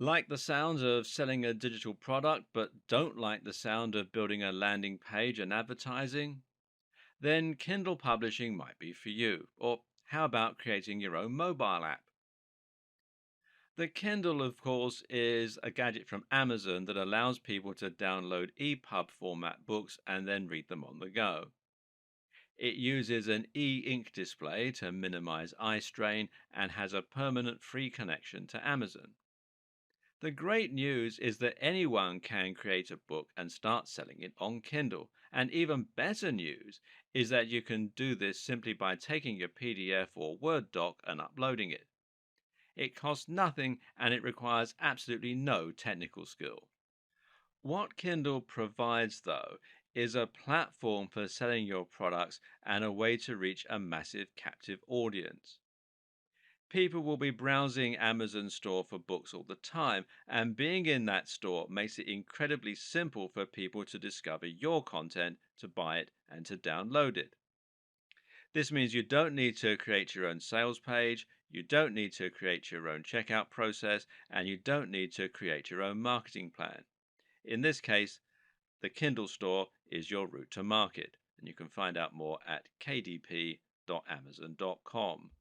Like the sound of selling a digital product but don't like the sound of building a landing page and advertising? Then Kindle publishing might be for you. Or how about creating your own mobile app? The Kindle, of course, is a gadget from Amazon that allows people to download EPUB format books and then read them on the go. It uses an e ink display to minimize eye strain and has a permanent free connection to Amazon. The great news is that anyone can create a book and start selling it on Kindle. And even better news is that you can do this simply by taking your PDF or Word doc and uploading it. It costs nothing and it requires absolutely no technical skill. What Kindle provides, though, is a platform for selling your products and a way to reach a massive captive audience. People will be browsing Amazon store for books all the time, and being in that store makes it incredibly simple for people to discover your content, to buy it, and to download it. This means you don't need to create your own sales page, you don't need to create your own checkout process, and you don't need to create your own marketing plan. In this case, the Kindle store is your route to market, and you can find out more at kdp.amazon.com.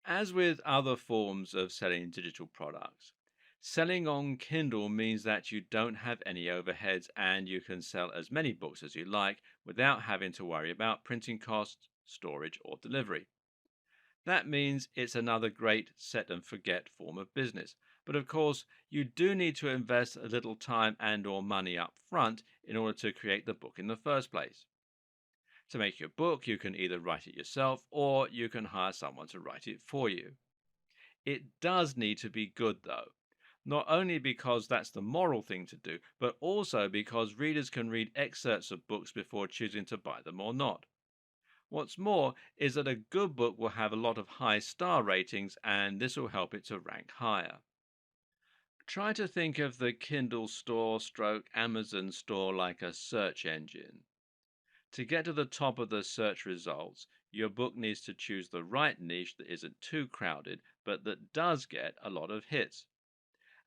As with other forms of selling digital products, selling on Kindle means that you don't have any overheads and you can sell as many books as you like without having to worry about printing costs, storage, or delivery. That means it's another great set and forget form of business. But of course, you do need to invest a little time and or money up front in order to create the book in the first place. To make your book, you can either write it yourself or you can hire someone to write it for you. It does need to be good, though, not only because that's the moral thing to do, but also because readers can read excerpts of books before choosing to buy them or not. What's more is that a good book will have a lot of high star ratings, and this will help it to rank higher. Try to think of the Kindle store stroke Amazon store like a search engine. To get to the top of the search results, your book needs to choose the right niche that isn't too crowded, but that does get a lot of hits.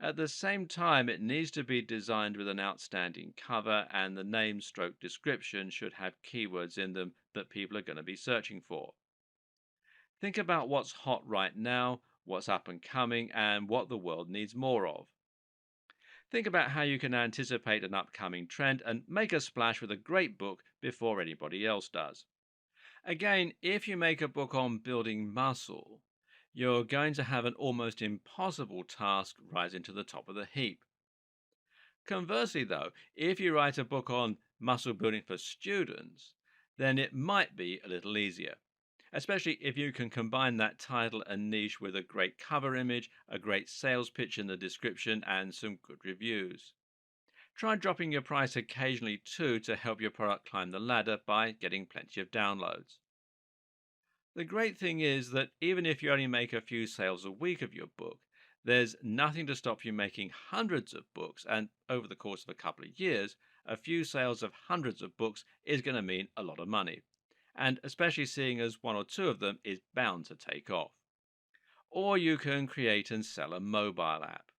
At the same time, it needs to be designed with an outstanding cover, and the name stroke description should have keywords in them that people are going to be searching for. Think about what's hot right now, what's up and coming, and what the world needs more of. Think about how you can anticipate an upcoming trend and make a splash with a great book before anybody else does. Again, if you make a book on building muscle, you're going to have an almost impossible task rising to the top of the heap. Conversely, though, if you write a book on muscle building for students, then it might be a little easier, especially if you can combine that title and niche with a great cover image, a great sales pitch in the description, and some good reviews. Try dropping your price occasionally too to help your product climb the ladder by getting plenty of downloads. The great thing is that even if you only make a few sales a week of your book, there's nothing to stop you making hundreds of books, and over the course of a couple of years, a few sales of hundreds of books is going to mean a lot of money. And especially seeing as one or two of them is bound to take off. Or you can create and sell a mobile app.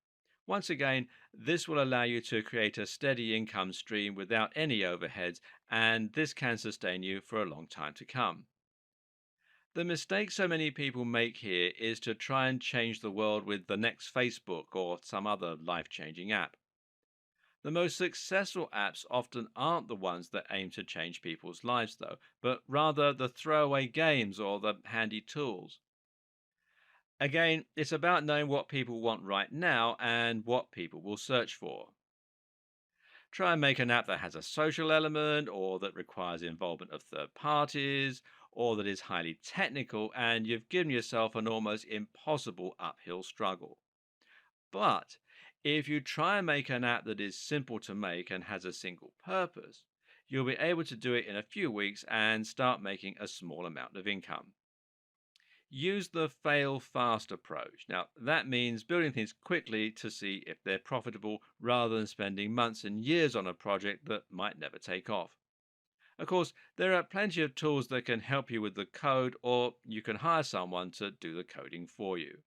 Once again, this will allow you to create a steady income stream without any overheads, and this can sustain you for a long time to come. The mistake so many people make here is to try and change the world with the next Facebook or some other life changing app. The most successful apps often aren't the ones that aim to change people's lives, though, but rather the throwaway games or the handy tools. Again, it's about knowing what people want right now and what people will search for. Try and make an app that has a social element or that requires involvement of third parties or that is highly technical, and you've given yourself an almost impossible uphill struggle. But if you try and make an app that is simple to make and has a single purpose, you'll be able to do it in a few weeks and start making a small amount of income. Use the fail fast approach. Now, that means building things quickly to see if they're profitable rather than spending months and years on a project that might never take off. Of course, there are plenty of tools that can help you with the code, or you can hire someone to do the coding for you.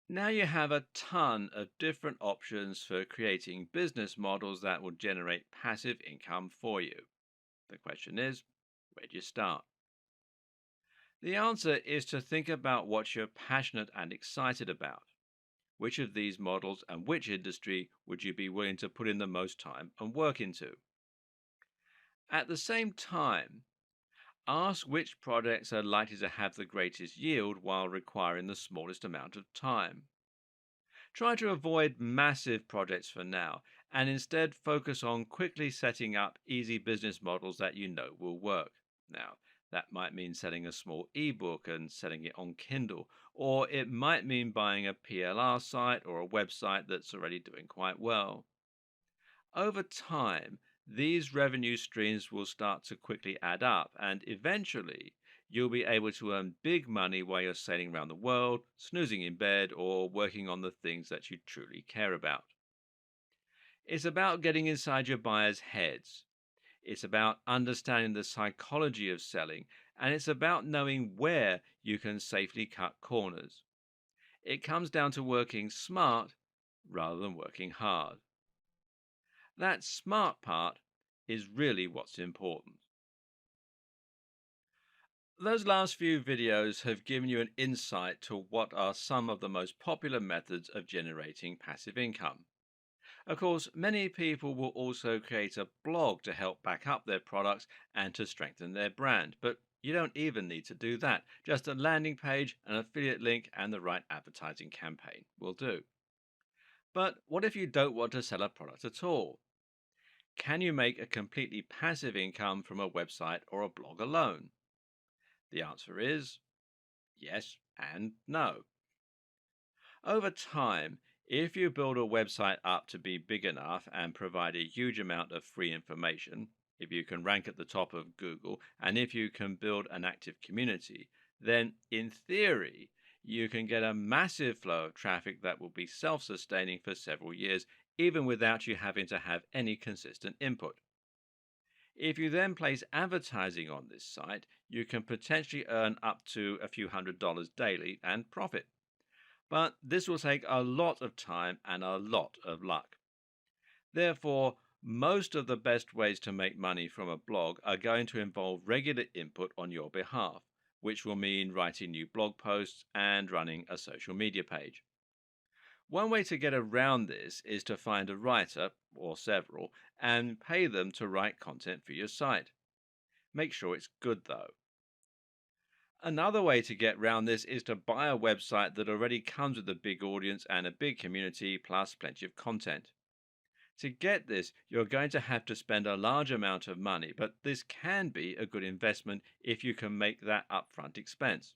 Now you have a ton of different options for creating business models that will generate passive income for you. The question is, where do you start? The answer is to think about what you're passionate and excited about. Which of these models and which industry would you be willing to put in the most time and work into? At the same time, ask which projects are likely to have the greatest yield while requiring the smallest amount of time. Try to avoid massive projects for now and instead focus on quickly setting up easy business models that you know will work. Now, that might mean selling a small ebook and selling it on Kindle, or it might mean buying a PLR site or a website that's already doing quite well. Over time, these revenue streams will start to quickly add up, and eventually, you'll be able to earn big money while you're sailing around the world, snoozing in bed, or working on the things that you truly care about. It's about getting inside your buyers' heads. It's about understanding the psychology of selling, and it's about knowing where you can safely cut corners. It comes down to working smart rather than working hard. That smart part is really what's important. Those last few videos have given you an insight to what are some of the most popular methods of generating passive income. Of course, many people will also create a blog to help back up their products and to strengthen their brand, but you don't even need to do that. Just a landing page, an affiliate link, and the right advertising campaign will do. But what if you don't want to sell a product at all? Can you make a completely passive income from a website or a blog alone? The answer is yes and no. Over time, if you build a website up to be big enough and provide a huge amount of free information, if you can rank at the top of Google, and if you can build an active community, then in theory, you can get a massive flow of traffic that will be self sustaining for several years, even without you having to have any consistent input. If you then place advertising on this site, you can potentially earn up to a few $100s daily and profit. But this will take a lot of time and a lot of luck. Therefore, most of the best ways to make money from a blog are going to involve regular input on your behalf, which will mean writing new blog posts and running a social media page. One way to get around this is to find a writer, or several, and pay them to write content for your site. Make sure it's good though. Another way to get round this is to buy a website that already comes with a big audience and a big community, plus plenty of content. To get this, you're going to have to spend a large amount of money, but this can be a good investment if you can make that upfront expense.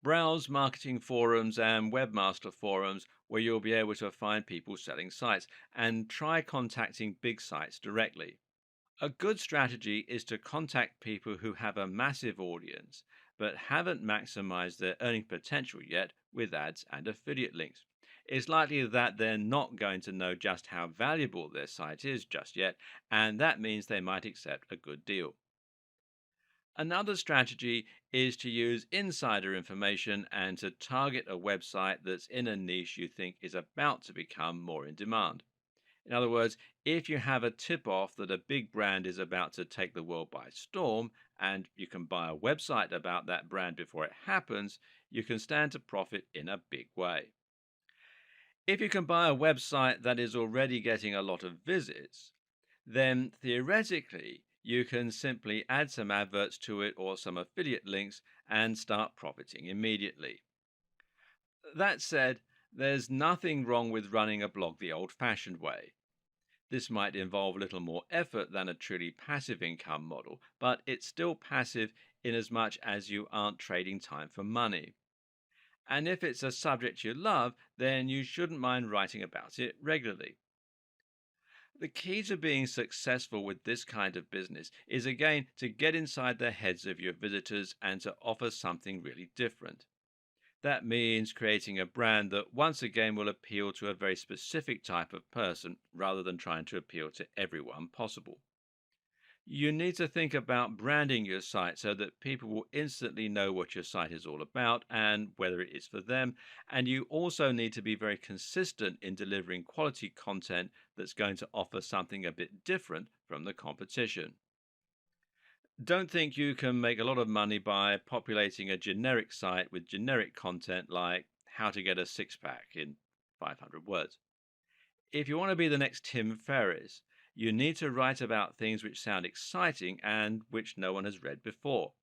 Browse marketing forums and webmaster forums where you'll be able to find people selling sites and try contacting big sites directly. A good strategy is to contact people who have a massive audience but haven't maximized their earning potential yet with ads and affiliate links. It's likely that they're not going to know just how valuable their site is just yet, and that means they might accept a good deal. Another strategy is to use insider information and to target a website that's in a niche you think is about to become more in demand. In other words, if you have a tip off that a big brand is about to take the world by storm, and you can buy a website about that brand before it happens, you can stand to profit in a big way. If you can buy a website that is already getting a lot of visits, then theoretically you can simply add some adverts to it or some affiliate links and start profiting immediately. That said, there's nothing wrong with running a blog the old fashioned way. This might involve a little more effort than a truly passive income model, but it's still passive in as much as you aren't trading time for money. And if it's a subject you love, then you shouldn't mind writing about it regularly. The key to being successful with this kind of business is again to get inside the heads of your visitors and to offer something really different. That means creating a brand that once again will appeal to a very specific type of person rather than trying to appeal to everyone possible. You need to think about branding your site so that people will instantly know what your site is all about and whether it is for them. And you also need to be very consistent in delivering quality content that's going to offer something a bit different from the competition. Don't think you can make a lot of money by populating a generic site with generic content like how to get a six pack in 500 words. If you want to be the next Tim Ferriss, you need to write about things which sound exciting and which no one has read before.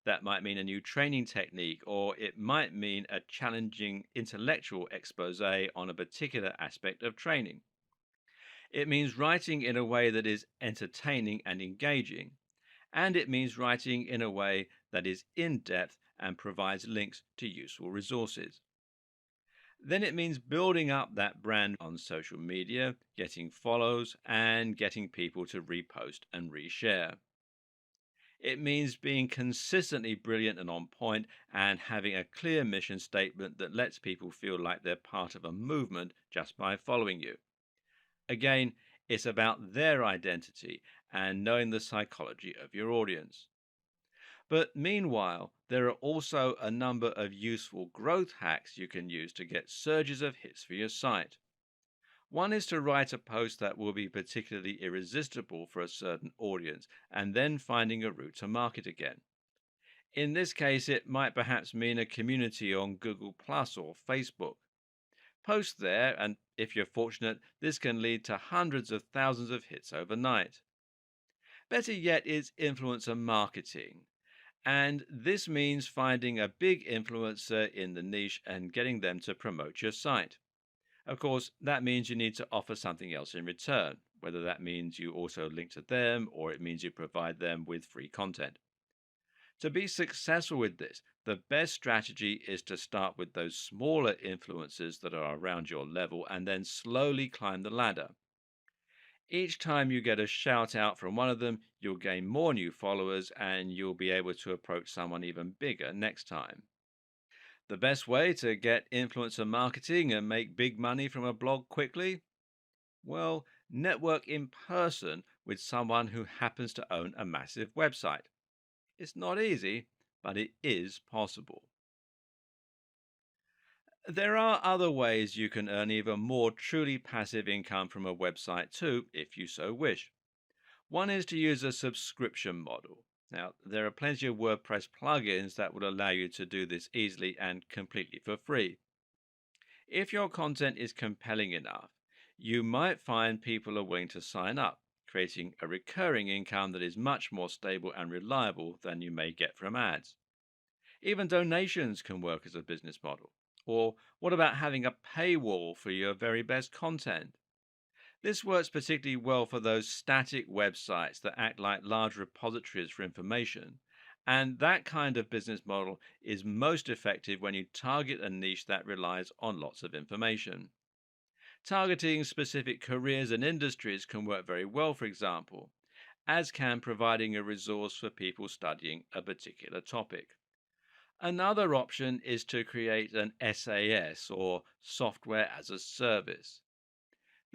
That might mean a new training technique, or it might mean a challenging intellectual expose on a particular aspect of training. It means writing in a way that is entertaining and engaging, and it means writing in a way that is in depth and provides links to useful resources. Then it means building up that brand on social media, getting follows, and getting people to repost and reshare. It means being consistently brilliant and on point and having a clear mission statement that lets people feel like they're part of a movement just by following you. Again, it's about their identity and knowing the psychology of your audience. But meanwhile, there are also a number of useful growth hacks you can use to get surges of hits for your site. One is to write a post that will be particularly irresistible for a certain audience and then finding a route to market again. In this case, it might perhaps mean a community on Google Plus or Facebook. Post there, and if you're fortunate, this can lead to hundreds of thousands of hits overnight. Better yet is influencer marketing. And this means finding a big influencer in the niche and getting them to promote your site. Of course, that means you need to offer something else in return, whether that means you also link to them or it means you provide them with free content. To be successful with this, the best strategy is to start with those smaller influencers that are around your level and then slowly climb the ladder. Each time you get a shout out from one of them, you'll gain more new followers and you'll be able to approach someone even bigger next time. The best way to get influencer marketing and make big money from a blog quickly? Well, network in person with someone who happens to own a massive website. It's not easy, but it is possible. There are other ways you can earn even more truly passive income from a website too, if you so wish. One is to use a subscription model. Now, there are plenty of WordPress plugins that will allow you to do this easily and completely for free. If your content is compelling enough, you might find people are willing to sign up, creating a recurring income that is much more stable and reliable than you may get from ads. Even donations can work as a business model. Or what about having a paywall for your very best content? This works particularly well for those static websites that act like large repositories for information. And that kind of business model is most effective when you target a niche that relies on lots of information. Targeting specific careers and industries can work very well, for example, as can providing a resource for people studying a particular topic. Another option is to create an SAS or software as a service.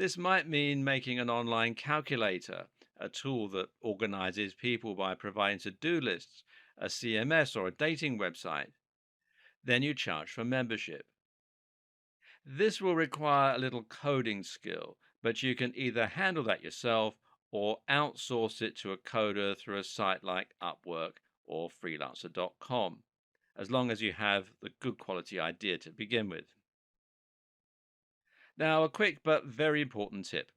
This might mean making an online calculator, a tool that organizes people by providing to do lists, a CMS, or a dating website. Then you charge for membership. This will require a little coding skill, but you can either handle that yourself or outsource it to a coder through a site like Upwork or freelancer.com, as long as you have the good quality idea to begin with. Now, a quick but very important tip.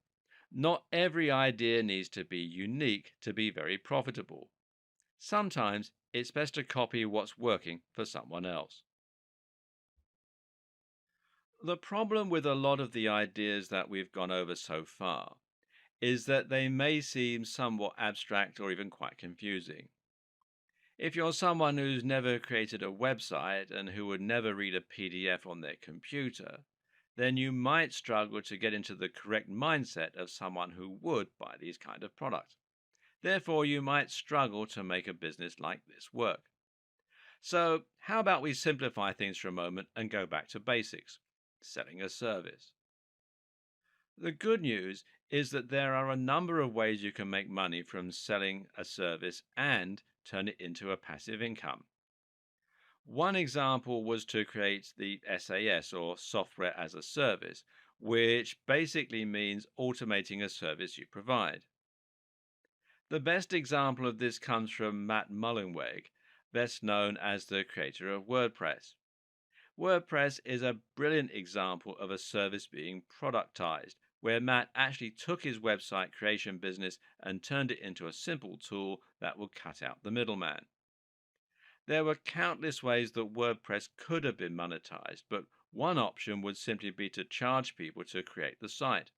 Not every idea needs to be unique to be very profitable. Sometimes it's best to copy what's working for someone else. The problem with a lot of the ideas that we've gone over so far is that they may seem somewhat abstract or even quite confusing. If you're someone who's never created a website and who would never read a PDF on their computer, then you might struggle to get into the correct mindset of someone who would buy these kind of products. Therefore, you might struggle to make a business like this work. So, how about we simplify things for a moment and go back to basics? Selling a service. The good news is that there are a number of ways you can make money from selling a service and turn it into a passive income. One example was to create the SAS, or software as a service, which basically means automating a service you provide. The best example of this comes from Matt Mullenweg, best known as the creator of WordPress. WordPress is a brilliant example of a service being productized, where Matt actually took his website creation business and turned it into a simple tool that would cut out the middleman. There were countless ways that WordPress could have been monetized, but one option would simply be to charge people to create the site.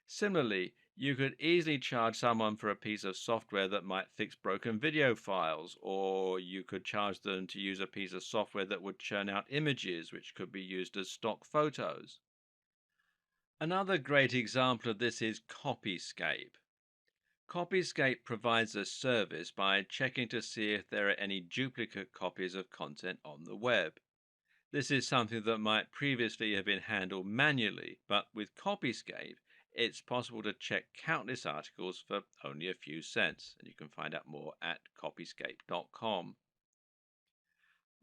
Similarly, you could easily charge someone for a piece of software that might fix broken video files, or you could charge them to use a piece of software that would churn out images which could be used as stock photos. Another great example of this is Copyscape. Copyscape provides a service by checking to see if there are any duplicate copies of content on the web. This is something that might previously have been handled manually, but with Copyscape, it's possible to check countless articles for only a few cents, and you can find out more at copyscape.com.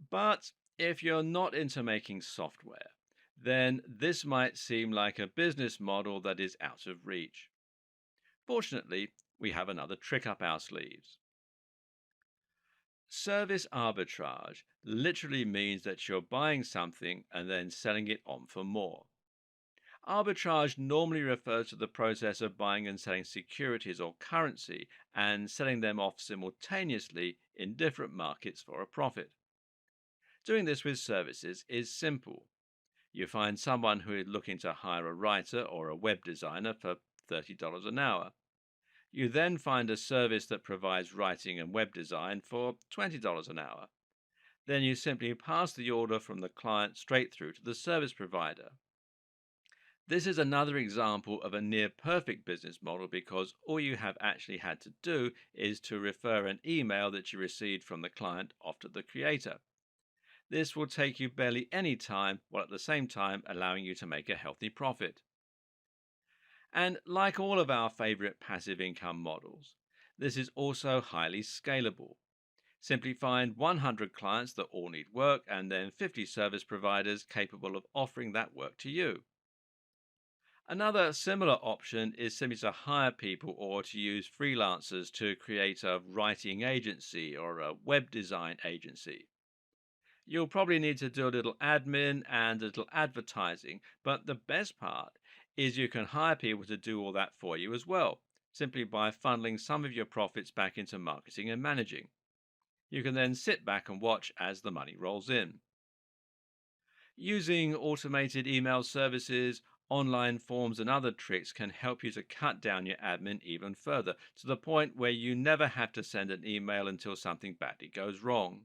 But if you're not into making software, then this might seem like a business model that is out of reach. Fortunately, we have another trick up our sleeves. Service arbitrage literally means that you're buying something and then selling it on for more. Arbitrage normally refers to the process of buying and selling securities or currency and selling them off simultaneously in different markets for a profit. Doing this with services is simple. You find someone who is looking to hire a writer or a web designer for $30 an hour. You then find a service that provides writing and web design for $20 an hour. Then you simply pass the order from the client straight through to the service provider. This is another example of a near perfect business model because all you have actually had to do is to refer an email that you received from the client off to the creator. This will take you barely any time, while at the same time allowing you to make a healthy profit. And like all of our favorite passive income models, this is also highly scalable. Simply find 100 clients that all need work and then 50 service providers capable of offering that work to you. Another similar option is simply to hire people or to use freelancers to create a writing agency or a web design agency. You'll probably need to do a little admin and a little advertising, but the best part is you can hire people to do all that for you as well, simply by funneling some of your profits back into marketing and managing. You can then sit back and watch as the money rolls in. Using automated email services, online forms, and other tricks can help you to cut down your admin even further, to the point where you never have to send an email until something badly goes wrong.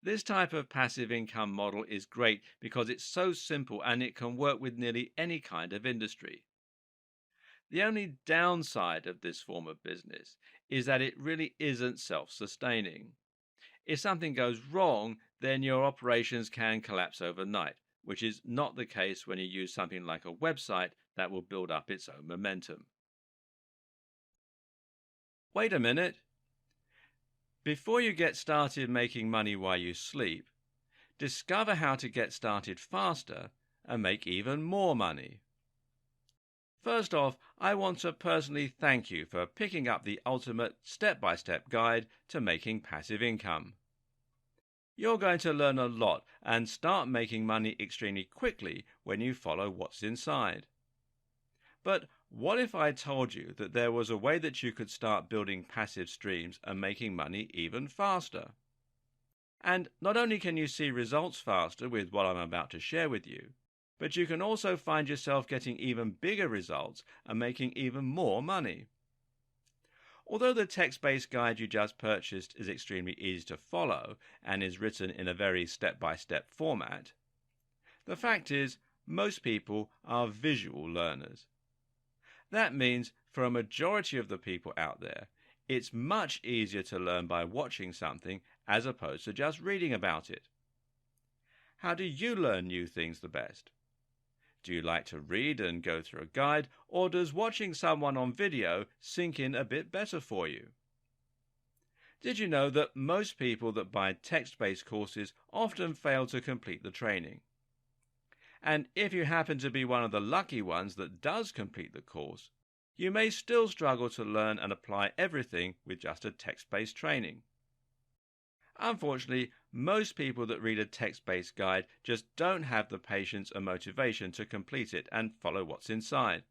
This type of passive income model is great because it's so simple and it can work with nearly any kind of industry. The only downside of this form of business is that it really isn't self sustaining. If something goes wrong, then your operations can collapse overnight, which is not the case when you use something like a website that will build up its own momentum. Wait a minute. Before you get started making money while you sleep, discover how to get started faster and make even more money. First off, I want to personally thank you for picking up the ultimate step-by-step guide to making passive income. You're going to learn a lot and start making money extremely quickly when you follow what's inside. But what if I told you that there was a way that you could start building passive streams and making money even faster? And not only can you see results faster with what I'm about to share with you, but you can also find yourself getting even bigger results and making even more money. Although the text-based guide you just purchased is extremely easy to follow and is written in a very step-by-step format, the fact is most people are visual learners. That means for a majority of the people out there, it's much easier to learn by watching something as opposed to just reading about it. How do you learn new things the best? Do you like to read and go through a guide, or does watching someone on video sink in a bit better for you? Did you know that most people that buy text-based courses often fail to complete the training? And if you happen to be one of the lucky ones that does complete the course, you may still struggle to learn and apply everything with just a text-based training. Unfortunately, most people that read a text-based guide just don't have the patience and motivation to complete it and follow what's inside.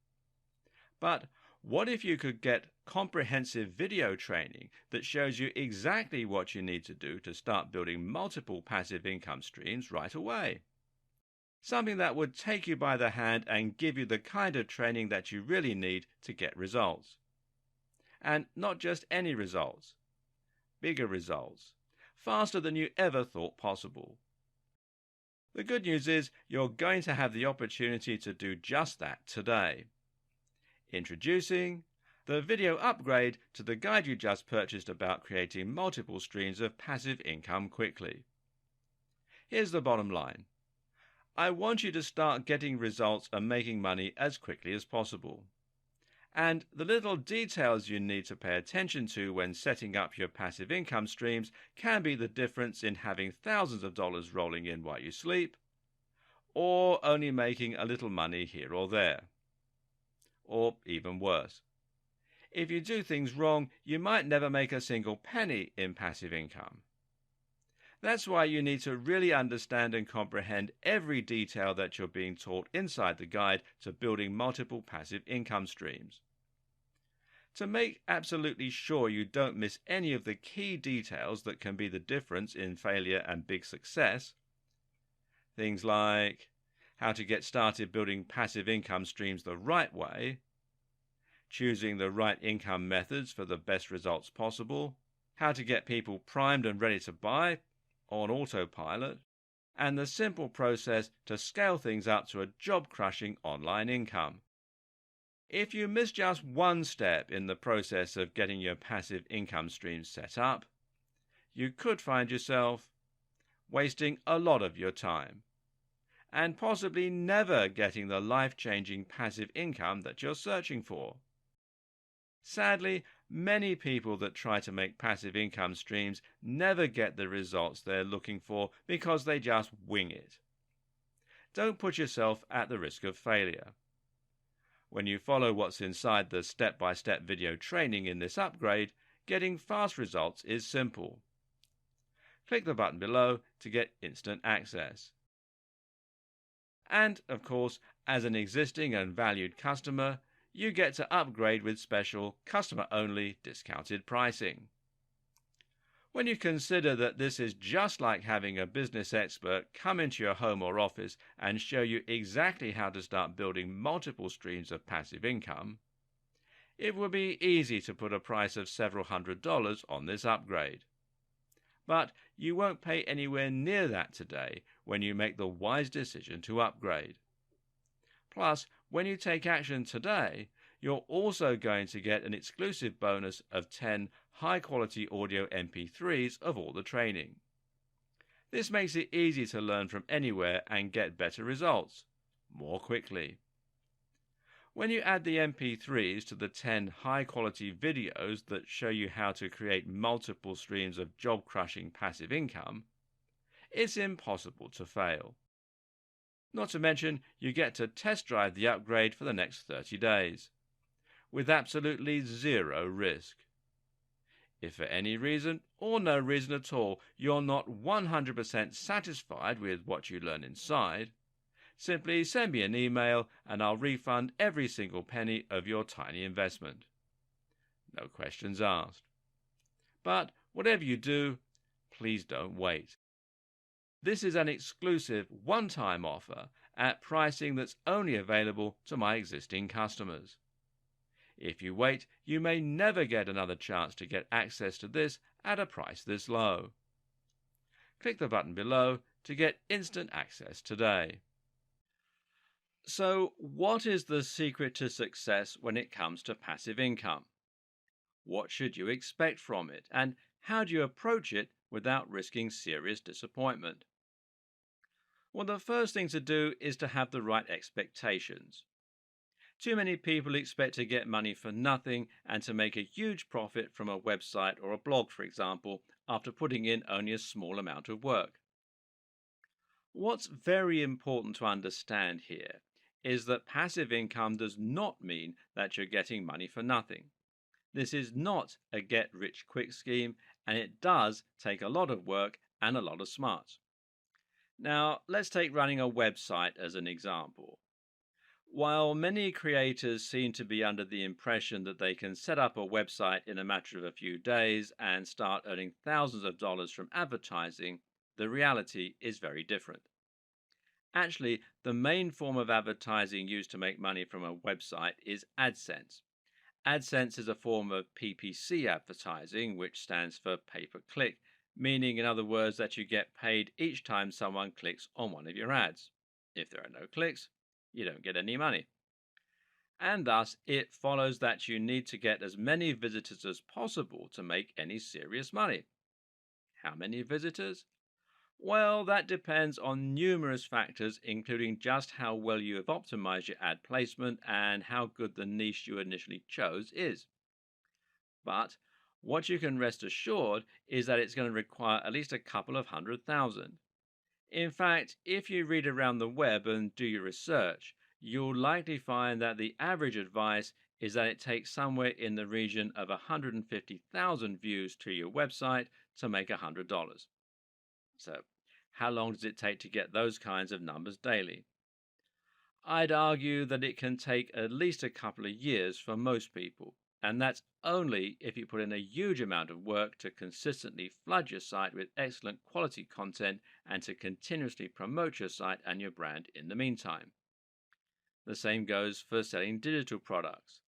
But what if you could get comprehensive video training that shows you exactly what you need to do to start building multiple passive income streams right away? Something that would take you by the hand and give you the kind of training that you really need to get results. And not just any results, bigger results, faster than you ever thought possible. The good news is you're going to have the opportunity to do just that today. Introducing the video upgrade to the guide you just purchased about creating multiple streams of passive income quickly. Here's the bottom line. I want you to start getting results and making money as quickly as possible. And the little details you need to pay attention to when setting up your passive income streams can be the difference in having thousands of dollars rolling in while you sleep, or only making a little money here or there. Or even worse. If you do things wrong, you might never make a single penny in passive income. That's why you need to really understand and comprehend every detail that you're being taught inside the guide to building multiple passive income streams. To make absolutely sure you don't miss any of the key details that can be the difference in failure and big success, things like how to get started building passive income streams the right way, choosing the right income methods for the best results possible, how to get people primed and ready to buy on autopilot, and the simple process to scale things up to a job-crushing online income. If you miss just one step in the process of getting your passive income streams set up, you could find yourself wasting a lot of your time and possibly never getting the life-changing passive income that you're searching for. Sadly, many people that try to make passive income streams never get the results they're looking for because they just wing it. Don't put yourself at the risk of failure. When you follow what's inside the step-by-step video training in this upgrade, getting fast results is simple. Click the button below to get instant access. And, of course, as an existing and valued customer, you get to upgrade with special customer-only discounted pricing. When you consider that this is just like having a business expert come into your home or office and show you exactly how to start building multiple streams of passive income, it will be easy to put a price of several $100s on this upgrade. But you won't pay anywhere near that today when you make the wise decision to upgrade. Plus, when you take action today, you're also going to get an exclusive bonus of 10 high-quality audio MP3s of all the training. This makes it easy to learn from anywhere and get better results, more quickly. When you add the MP3s to the 10 high-quality videos that show you how to create multiple streams of job-crushing passive income, it's impossible to fail. Not to mention, you get to test drive the upgrade for the next 30 days, with absolutely zero risk. If for any reason, or no reason at all, you're not 100% satisfied with what you learn inside, simply send me an email and I'll refund every single penny of your tiny investment. No questions asked. But whatever you do, please don't wait. This is an exclusive one-time offer at pricing that's only available to my existing customers. If you wait, you may never get another chance to get access to this at a price this low. Click the button below to get instant access today. So, what is the secret to success when it comes to passive income? What should you expect from it, and how do you approach it without risking serious disappointment? Well, the first thing to do is to have the right expectations. Too many people expect to get money for nothing and to make a huge profit from a website or a blog, for example, after putting in only a small amount of work. What's very important to understand here is that passive income does not mean that you're getting money for nothing. This is not a get rich quick scheme, and it does take a lot of work and a lot of smarts. Now, let's take running a website as an example. While many creators seem to be under the impression that they can set up a website in a matter of a few days and start earning thousands of dollars from advertising, the reality is very different. Actually, the main form of advertising used to make money from a website is AdSense. AdSense is a form of PPC advertising, which stands for pay per click, meaning, in other words, that you get paid each time someone clicks on one of your ads. If there are no clicks, you don't get any money. And thus, it follows that you need to get as many visitors as possible to make any serious money. How many visitors? Well, that depends on numerous factors, including just how well you have optimized your ad placement and how good the niche you initially chose is. But what you can rest assured is that it's going to require at least a couple of 100,000. In fact, if you read around the web and do your research, you'll likely find that the average advice is that it takes somewhere in the region of 150,000 views to your website to make $100. So, how long does it take to get those kinds of numbers daily? I'd argue that it can take at least a couple of years for most people, and that's only if you put in a huge amount of work to consistently flood your site with excellent quality content and to continuously promote your site and your brand in the meantime. The same goes for selling digital products,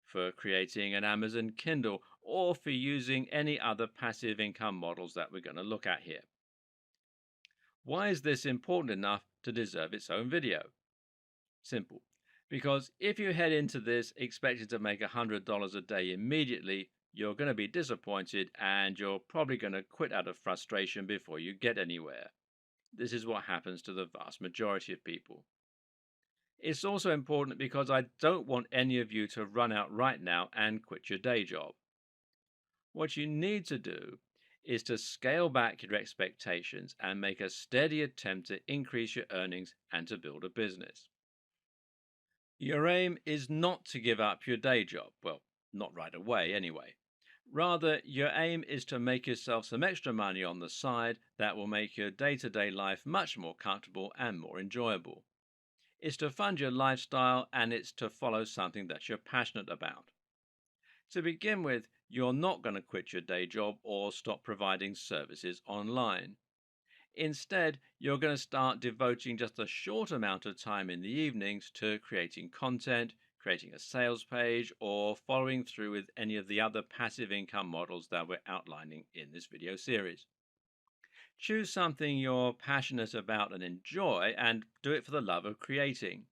for creating an Amazon Kindle, or for using any other passive income models that we're going to look at here. Why is this important enough to deserve its own video? Simple. Because if you head into this expecting to make $100 a day immediately, you're going to be disappointed and you're probably going to quit out of frustration before you get anywhere. This is what happens to the vast majority of people. It's also important because I don't want any of you to run out right now and quit your day job. What you need to do is to scale back your expectations and make a steady attempt to increase your earnings and to build a business. Your aim is not to give up your day job. Well, not right away, anyway. Rather, your aim is to make yourself some extra money on the side that will make your day to day life much more comfortable and more enjoyable. It's to fund your lifestyle and it's to follow something that you're passionate about. To begin with, you're not going to quit your day job or stop providing services online. Instead, you're going to start devoting just a short amount of time in the evenings to creating content, creating a sales page, or following through with any of the other passive income models that we're outlining in this video series. Choose something you're passionate about and enjoy, and do it for the love of creating.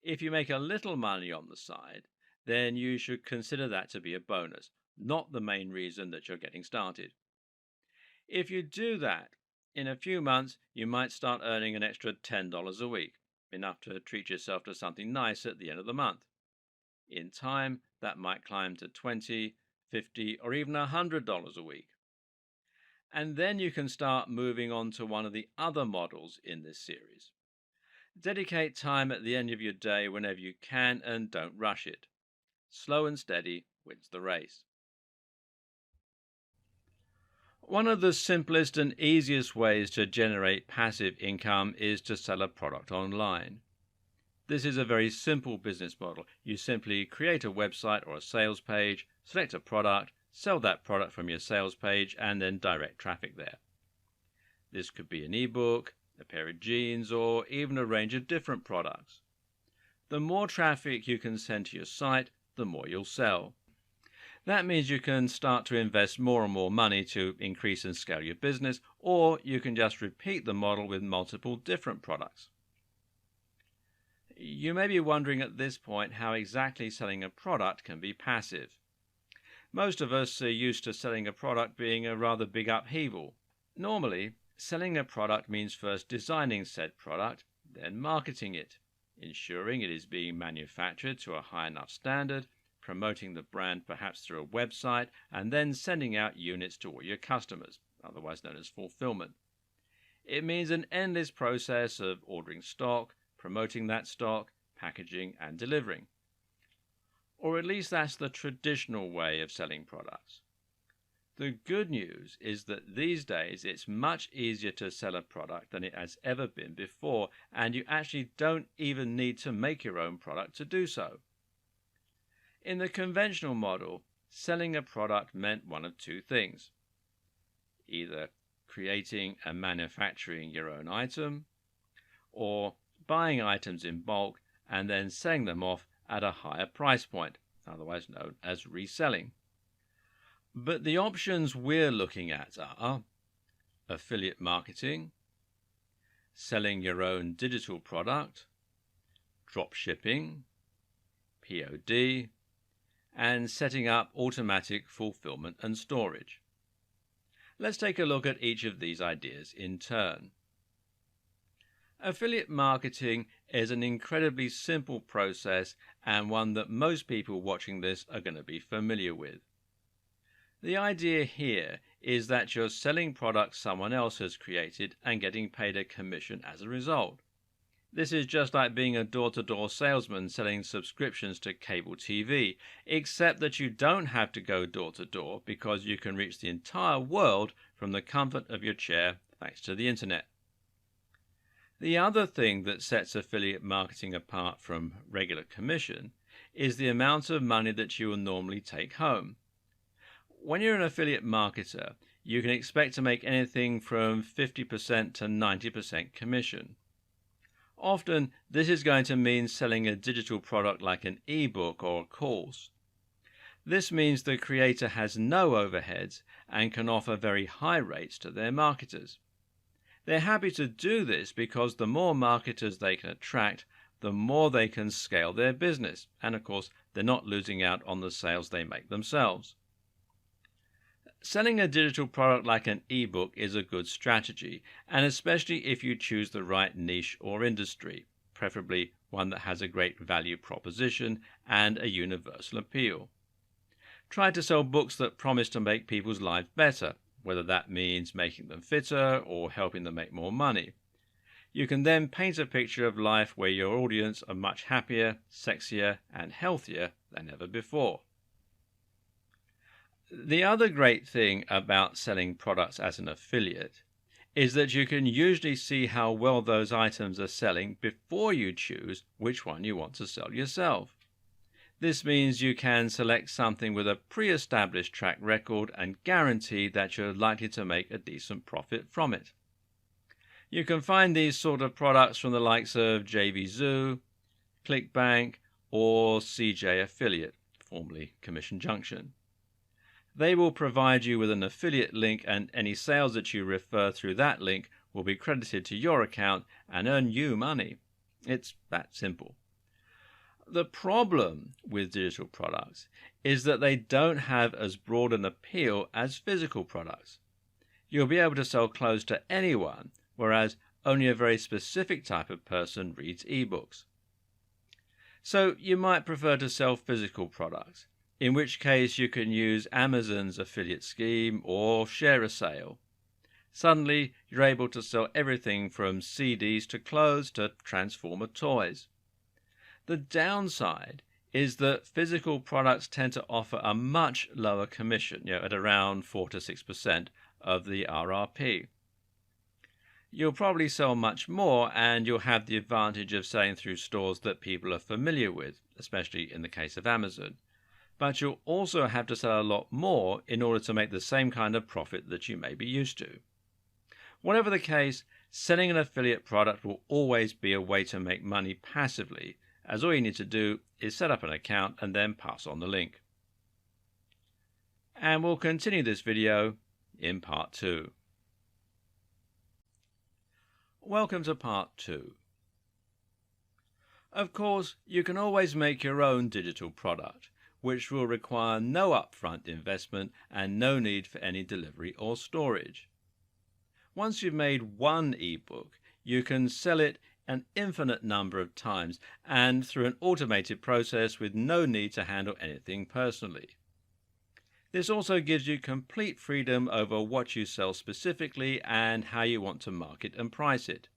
If you make a little money on the side, then you should consider that to be a bonus, not the main reason that you're getting started. If you do that, in a few months, you might start earning an extra $10 a week, enough to treat yourself to something nice at the end of the month. In time, that might climb to $20, $50, or even $100 a week. And then you can start moving on to one of the other models in this series. Dedicate time at the end of your day whenever you can and don't rush it. Slow and steady wins the race. One of the simplest and easiest ways to generate passive income is to sell a product online. This is a very simple business model. You simply create a website or a sales page, select a product, sell that product from your sales page, and then direct traffic there. This could be an ebook, a pair of jeans, or even a range of different products. The more traffic you can send to your site, the more you'll sell. That means you can start to invest more and more money to increase and scale your business, or you can just repeat the model with multiple different products. You may be wondering at this point how exactly selling a product can be passive. Most of us are used to selling a product being a rather big upheaval. Normally, Selling a product means first designing said product, then marketing it, ensuring it is being manufactured to a high enough standard, promoting the brand perhaps through a website, and then sending out units to all your customers, otherwise known as fulfillment. It means an endless process of ordering stock, promoting that stock, packaging, and delivering. Or at least that's the traditional way of selling products. The good news is that these days it's much easier to sell a product than it has ever been before, and you actually don't even need to make your own product to do so. In the conventional model, selling a product meant one of two things: either creating and manufacturing your own item, or buying items in bulk and then selling them off at a higher price point, otherwise known as reselling. But the options we're looking at are affiliate marketing, selling your own digital product, drop shipping, POD, and setting up automatic fulfillment and storage. Let's take a look at each of these ideas in turn. Affiliate marketing is an incredibly simple process and one that most people watching this are going to be familiar with. The idea here is that you're selling products someone else has created and getting paid a commission as a result. This is just like being a door-to-door salesman selling subscriptions to cable TV, except that you don't have to go door-to-door because you can reach the entire world from the comfort of your chair thanks to the internet. The other thing that sets affiliate marketing apart from regular commission is the amount of money that you will normally take home. When you're an affiliate marketer, you can expect to make anything from 50% to 90% commission. Often, this is going to mean selling a digital product like an ebook or a course. This means the creator has no overheads and can offer very high rates to their marketers. They're happy to do this because the more marketers they can attract, the more they can scale their business, and of course, they're not losing out on the sales they make themselves. Selling a digital product like an ebook is a good strategy, and especially if you choose the right niche or industry, preferably one that has a great value proposition and a universal appeal. Try to sell books that promise to make people's lives better, whether that means making them fitter or helping them make more money. You can then paint a picture of life where your audience are much happier, sexier, and healthier than ever before. The other great thing about selling products as an affiliate is that you can usually see how well those items are selling before you choose which one you want to sell yourself. This means you can select something with a pre-established track record and guarantee that you're likely to make a decent profit from it. You can find these sort of products from the likes of JVZoo, ClickBank, or CJ Affiliate, formerly Commission Junction. They will provide you with an affiliate link, and any sales that you refer through that link will be credited to your account and earn you money. It's that simple. The problem with digital products is that they don't have as broad an appeal as physical products. You'll be able to sell clothes to anyone, whereas only a very specific type of person reads ebooks. So you might prefer to sell physical products, in which case you can use Amazon's affiliate scheme or share a sale. Suddenly, you're able to sell everything from CDs to clothes to Transformer toys. The downside is that physical products tend to offer a much lower commission, at around 4 to 6% of the RRP. You'll probably sell much more, and you'll have the advantage of selling through stores that people are familiar with, especially in the case of Amazon. But you'll also have to sell a lot more in order to make the same kind of profit that you may be used to. Whatever the case, selling an affiliate product will always be a way to make money passively, as all you need to do is set up an account and then pass on the link. And we'll continue this video in part 2. Welcome to part 2. Of course, you can always make your own digital product, which will require no upfront investment and no need for any delivery or storage. Once you've made one ebook, you can sell it an infinite number of times and through an automated process with no need to handle anything personally. This also gives you complete freedom over what you sell specifically and how you want to market and price it.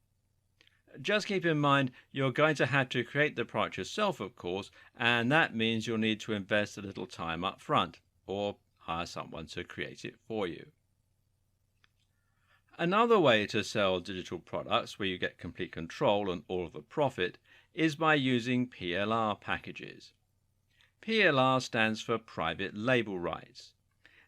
Just keep in mind you're going to have to create the product yourself, of course, and that means you'll need to invest a little time up front or hire someone to create it for you. Another way to sell digital products where you get complete control and all of the profit is by using PLR packages. PLR stands for private label rights.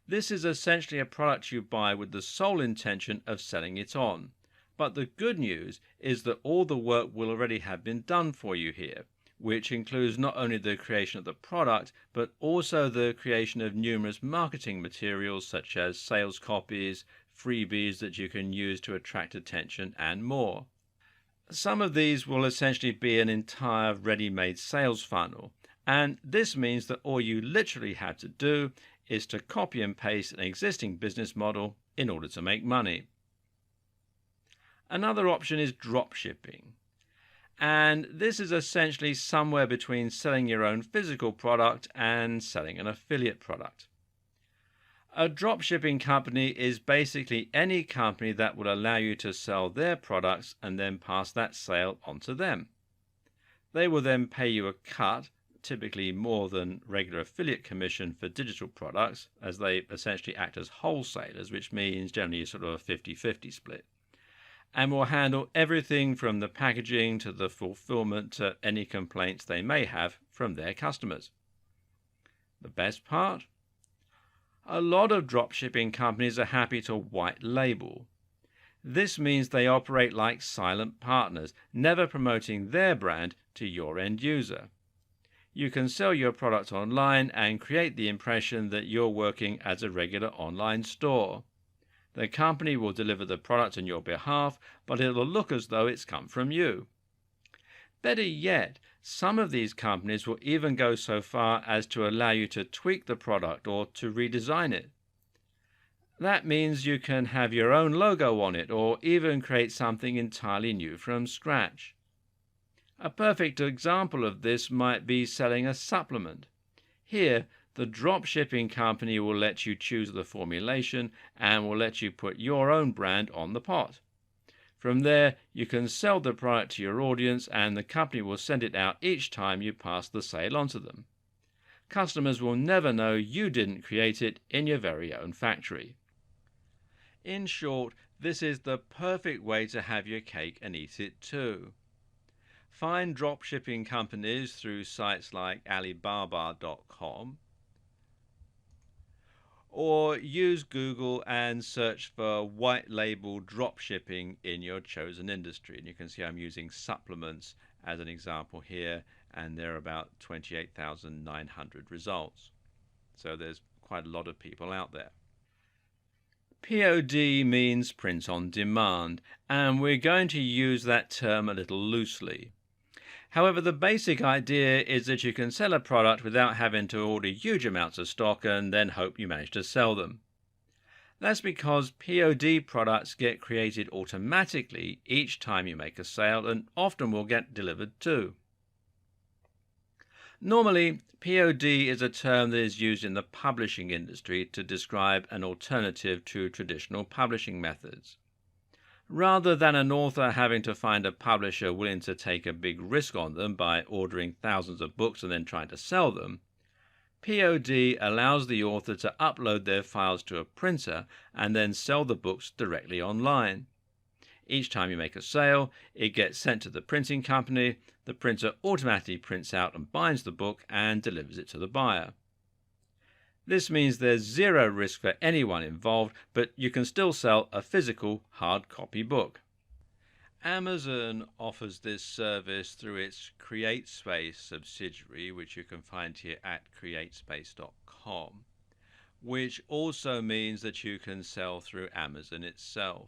This is essentially a product you buy with the sole intention of selling it on. But the good news is that all the work will already have been done for you here, which includes not only the creation of the product, but also the creation of numerous marketing materials such as sales copies, freebies that you can use to attract attention, and more. Some of these will essentially be an entire ready-made sales funnel, and this means that all you literally have to do is to copy and paste an existing business model in order to make money. Another option is drop shipping, and this is essentially somewhere between selling your own physical product and selling an affiliate product. A drop shipping company is basically any company that will allow you to sell their products and then pass that sale on to them. They will then pay you a cut, typically more than regular affiliate commission for digital products, as they essentially act as wholesalers, which means generally sort of a 50-50 split, and will handle everything from the packaging to the fulfillment to any complaints they may have from their customers. The best part? A lot of dropshipping companies are happy to white label. This means they operate like silent partners, never promoting their brand to your end user. You can sell your product online and create the impression that you're working as a regular online store. The company will deliver the product on your behalf, but it'll look as though it's come from you. Better yet, some of these companies will even go so far as to allow you to tweak the product or to redesign it. That means you can have your own logo on it or even create something entirely new from scratch. A perfect example of this might be selling a supplement. Here, the drop shipping company will let you choose the formulation and will let you put your own brand on the pot. From there, you can sell the product to your audience and the company will send it out each time you pass the sale on to them. Customers will never know you didn't create it in your very own factory. In short, this is the perfect way to have your cake and eat it too. Find drop shipping companies through sites like Alibaba.com, or use Google and search for white label drop shipping in your chosen industry. And you can see I'm using supplements as an example here, and there are about 28,900 results. So there's quite a lot of people out there. POD means print on demand, and we're going to use that term a little loosely. However, the basic idea is that you can sell a product without having to order huge amounts of stock and then hope you manage to sell them. That's because POD products get created automatically each time you make a sale and often will get delivered too. Normally, POD is a term that is used in the publishing industry to describe an alternative to traditional publishing methods. Rather than an author having to find a publisher willing to take a big risk on them by ordering thousands of books and then trying to sell them, POD allows the author to upload their files to a printer and then sell the books directly online. Each time you make a sale, it gets sent to the printing company, the printer automatically prints out and binds the book and delivers it to the buyer. This means there's zero risk for anyone involved, but you can still sell a physical hard copy book. Amazon offers this service through its CreateSpace subsidiary, which you can find here at createspace.com, which also means that you can sell through Amazon itself.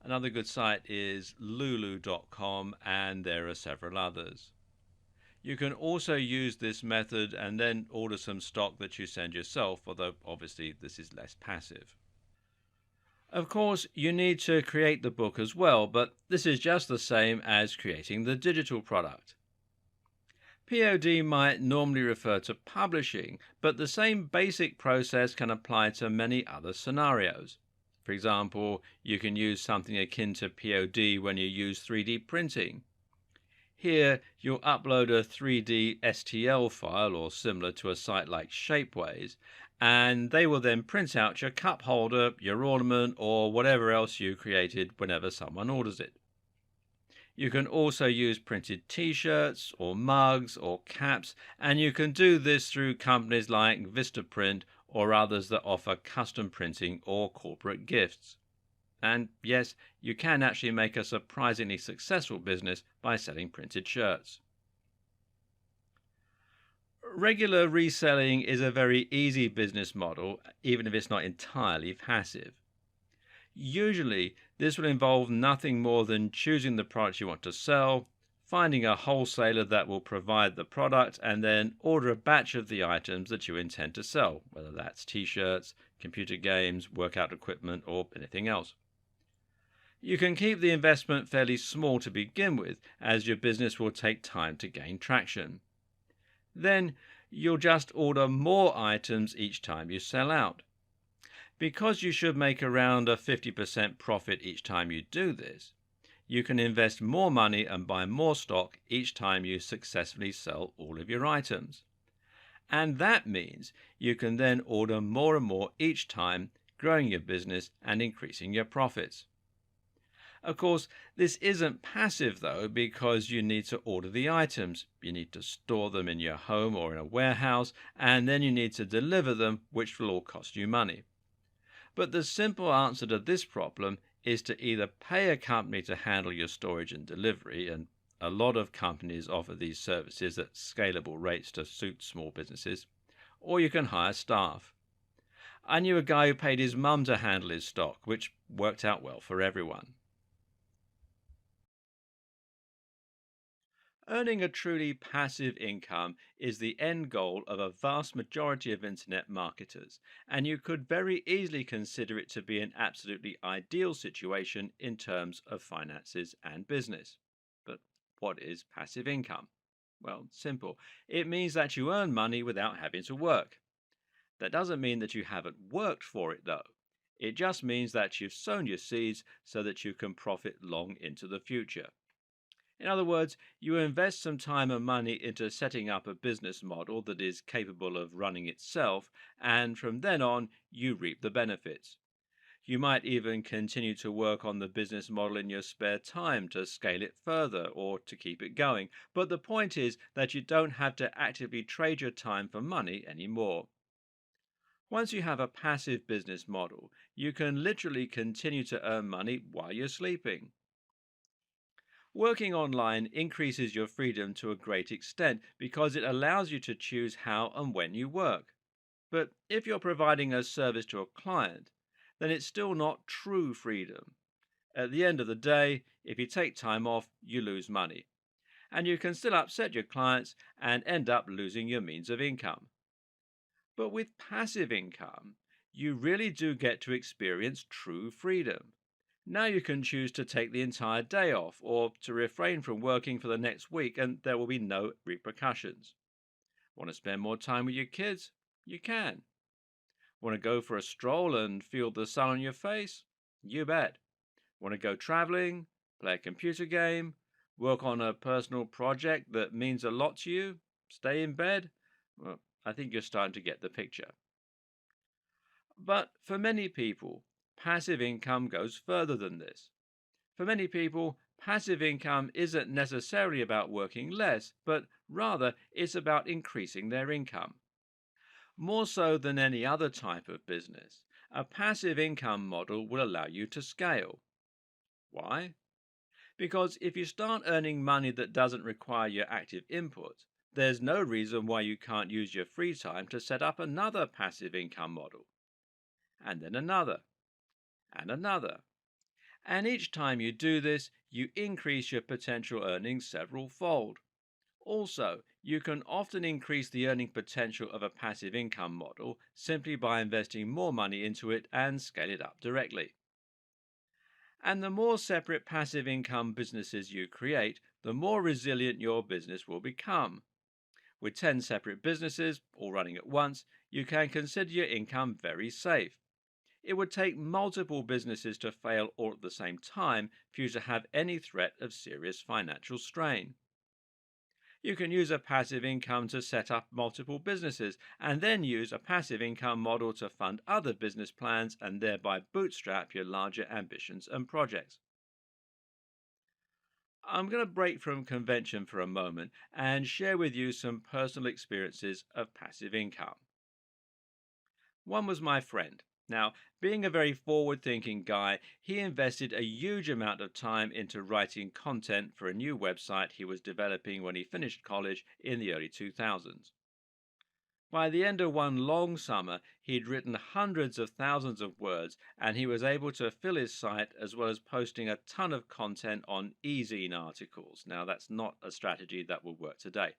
Another good site is lulu.com, and there are several others. You can also use this method and then order some stock that you send yourself, although obviously this is less passive. Of course, you need to create the book as well, but this is just the same as creating the digital product. POD might normally refer to publishing, but the same basic process can apply to many other scenarios. For example, you can use something akin to POD when you use 3D printing. Here, you'll upload a 3D STL file or similar to a site like Shapeways, and they will then print out your cup holder, your ornament, or whatever else you created whenever someone orders it. You can also use printed t-shirts or mugs or caps, and you can do this through companies like Vistaprint or others that offer custom printing or corporate gifts. And yes, you can actually make a surprisingly successful business by selling printed shirts. Regular reselling is a very easy business model, even if it's not entirely passive. Usually, this will involve nothing more than choosing the product you want to sell, finding a wholesaler that will provide the product, and then order a batch of the items that you intend to sell, whether that's t-shirts, computer games, workout equipment, or anything else. You can keep the investment fairly small to begin with, as your business will take time to gain traction. Then you'll just order more items each time you sell out. Because you should make around a 50% profit each time you do this, you can invest more money and buy more stock each time you successfully sell all of your items. And that means you can then order more and more each time, growing your business and increasing your profits. Of course, this isn't passive though, because you need to order the items. You need to store them in your home or in a warehouse, and then you need to deliver them, which will all cost you money. But the simple answer to this problem is to either pay a company to handle your storage and delivery, and a lot of companies offer these services at scalable rates to suit small businesses, or you can hire staff. I knew a guy who paid his mum to handle his stock, which worked out well for everyone. Earning a truly passive income is the end goal of a vast majority of internet marketers, and you could very easily consider it to be an absolutely ideal situation in terms of finances and business. But what is passive income? Well, simple. It means that you earn money without having to work. That doesn't mean that you haven't worked for it, though. It just means that you've sown your seeds so that you can profit long into the future. In other words, you invest some time and money into setting up a business model that is capable of running itself, and from then on, you reap the benefits. You might even continue to work on the business model in your spare time to scale it further or to keep it going. But the point is that you don't have to actively trade your time for money anymore. Once you have a passive business model, you can literally continue to earn money while you're sleeping. Working online increases your freedom to a great extent because it allows you to choose how and when you work. But if you're providing a service to a client, then it's still not true freedom. At the end of the day, if you take time off, you lose money. And you can still upset your clients and end up losing your means of income. But with passive income, you really do get to experience true freedom. Now you can choose to take the entire day off or to refrain from working for the next week, and there will be no repercussions. Want to spend more time with your kids? You can. Want to go for a stroll and feel the sun on your face? You bet. Want to go traveling, play a computer game, work on a personal project that means a lot to you, stay in bed? Well, I think you're starting to get the picture. But for many people, passive income goes further than this. For many people, passive income isn't necessarily about working less, but rather it's about increasing their income. More so than any other type of business, a passive income model will allow you to scale. Why? Because if you start earning money that doesn't require your active input, there's no reason why you can't use your free time to set up another passive income model, and then another, and another. And each time you do this, you increase your potential earnings several fold. Also, you can often increase the earning potential of a passive income model simply by investing more money into it and scale it up directly. And the more separate passive income businesses you create, the more resilient your business will become. With 10 separate businesses, all running at once, you can consider your income very safe. It would take multiple businesses to fail all at the same time for you to have any threat of serious financial strain. You can use a passive income to set up multiple businesses and then use a passive income model to fund other business plans and thereby bootstrap your larger ambitions and projects. I'm going to break from convention for a moment and share with you some personal experiences of passive income. One was my friend. Now, being a very forward thinking guy, he invested a huge amount of time into writing content for a new website he was developing when he finished college in the early 2000s. By the end of one long summer, he'd written hundreds of thousands of words, and he was able to fill his site as well as posting a ton of content on e-zine articles. Now, that's not a strategy that will work today.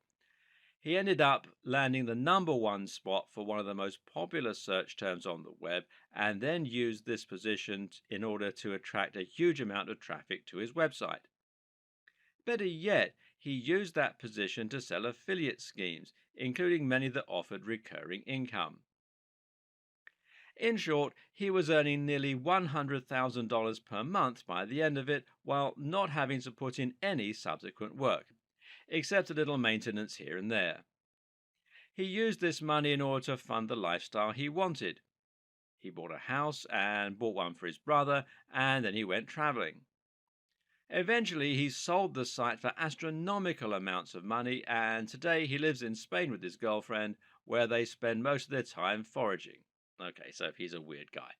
He ended up landing the number one spot for one of the most popular search terms on the web, and then used this position in order to attract a huge amount of traffic to his website. Better yet, he used that position to sell affiliate schemes, including many that offered recurring income. In short, he was earning nearly $100,000 per month by the end of it, while not having to put in any subsequent work, except a little maintenance here and there. He used this money in order to fund the lifestyle he wanted. He bought a house and bought one for his brother, and then he went traveling. Eventually, he sold the site for astronomical amounts of money, and today he lives in Spain with his girlfriend, where they spend most of their time foraging. Okay, so he's a weird guy.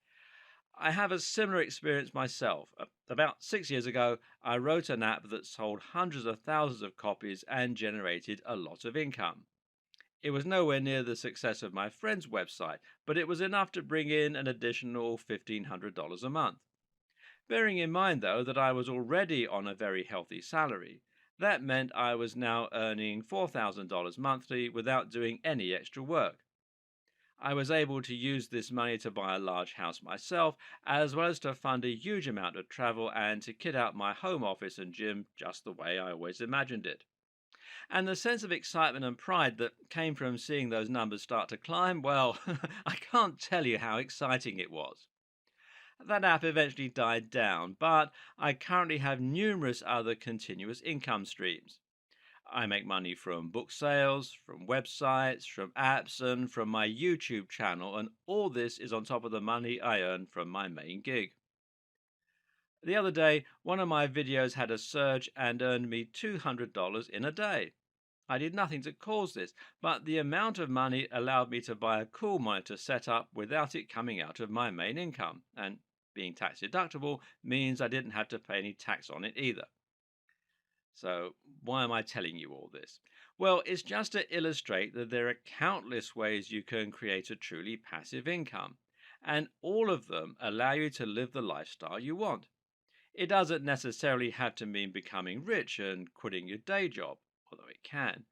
I have a similar experience myself. About 6 years ago, I wrote an app that sold hundreds of thousands of copies and generated a lot of income. It was nowhere near the success of my friend's website, but it was enough to bring in an additional $1,500 a month. Bearing in mind, though, that I was already on a very healthy salary, that meant I was now earning $4,000 monthly without doing any extra work. I was able to use this money to buy a large house myself, as well as to fund a huge amount of travel and to kit out my home office and gym just the way I always imagined it. And the sense of excitement and pride that came from seeing those numbers start to climb, well, I can't tell you how exciting it was. That app eventually died down, but I currently have numerous other continuous income streams. I make money from book sales, from websites, from apps, and from my YouTube channel, and all this is on top of the money I earn from my main gig. The other day, one of my videos had a surge and earned me $200 in a day. I did nothing to cause this, but the amount of money allowed me to buy a cool monitor setup without it coming out of my main income, and being tax deductible means I didn't have to pay any tax on it either. So, why am I telling you all this? Well, it's just to illustrate that there are countless ways you can create a truly passive income, and all of them allow you to live the lifestyle you want. It doesn't necessarily have to mean becoming rich and quitting your day job, although it can.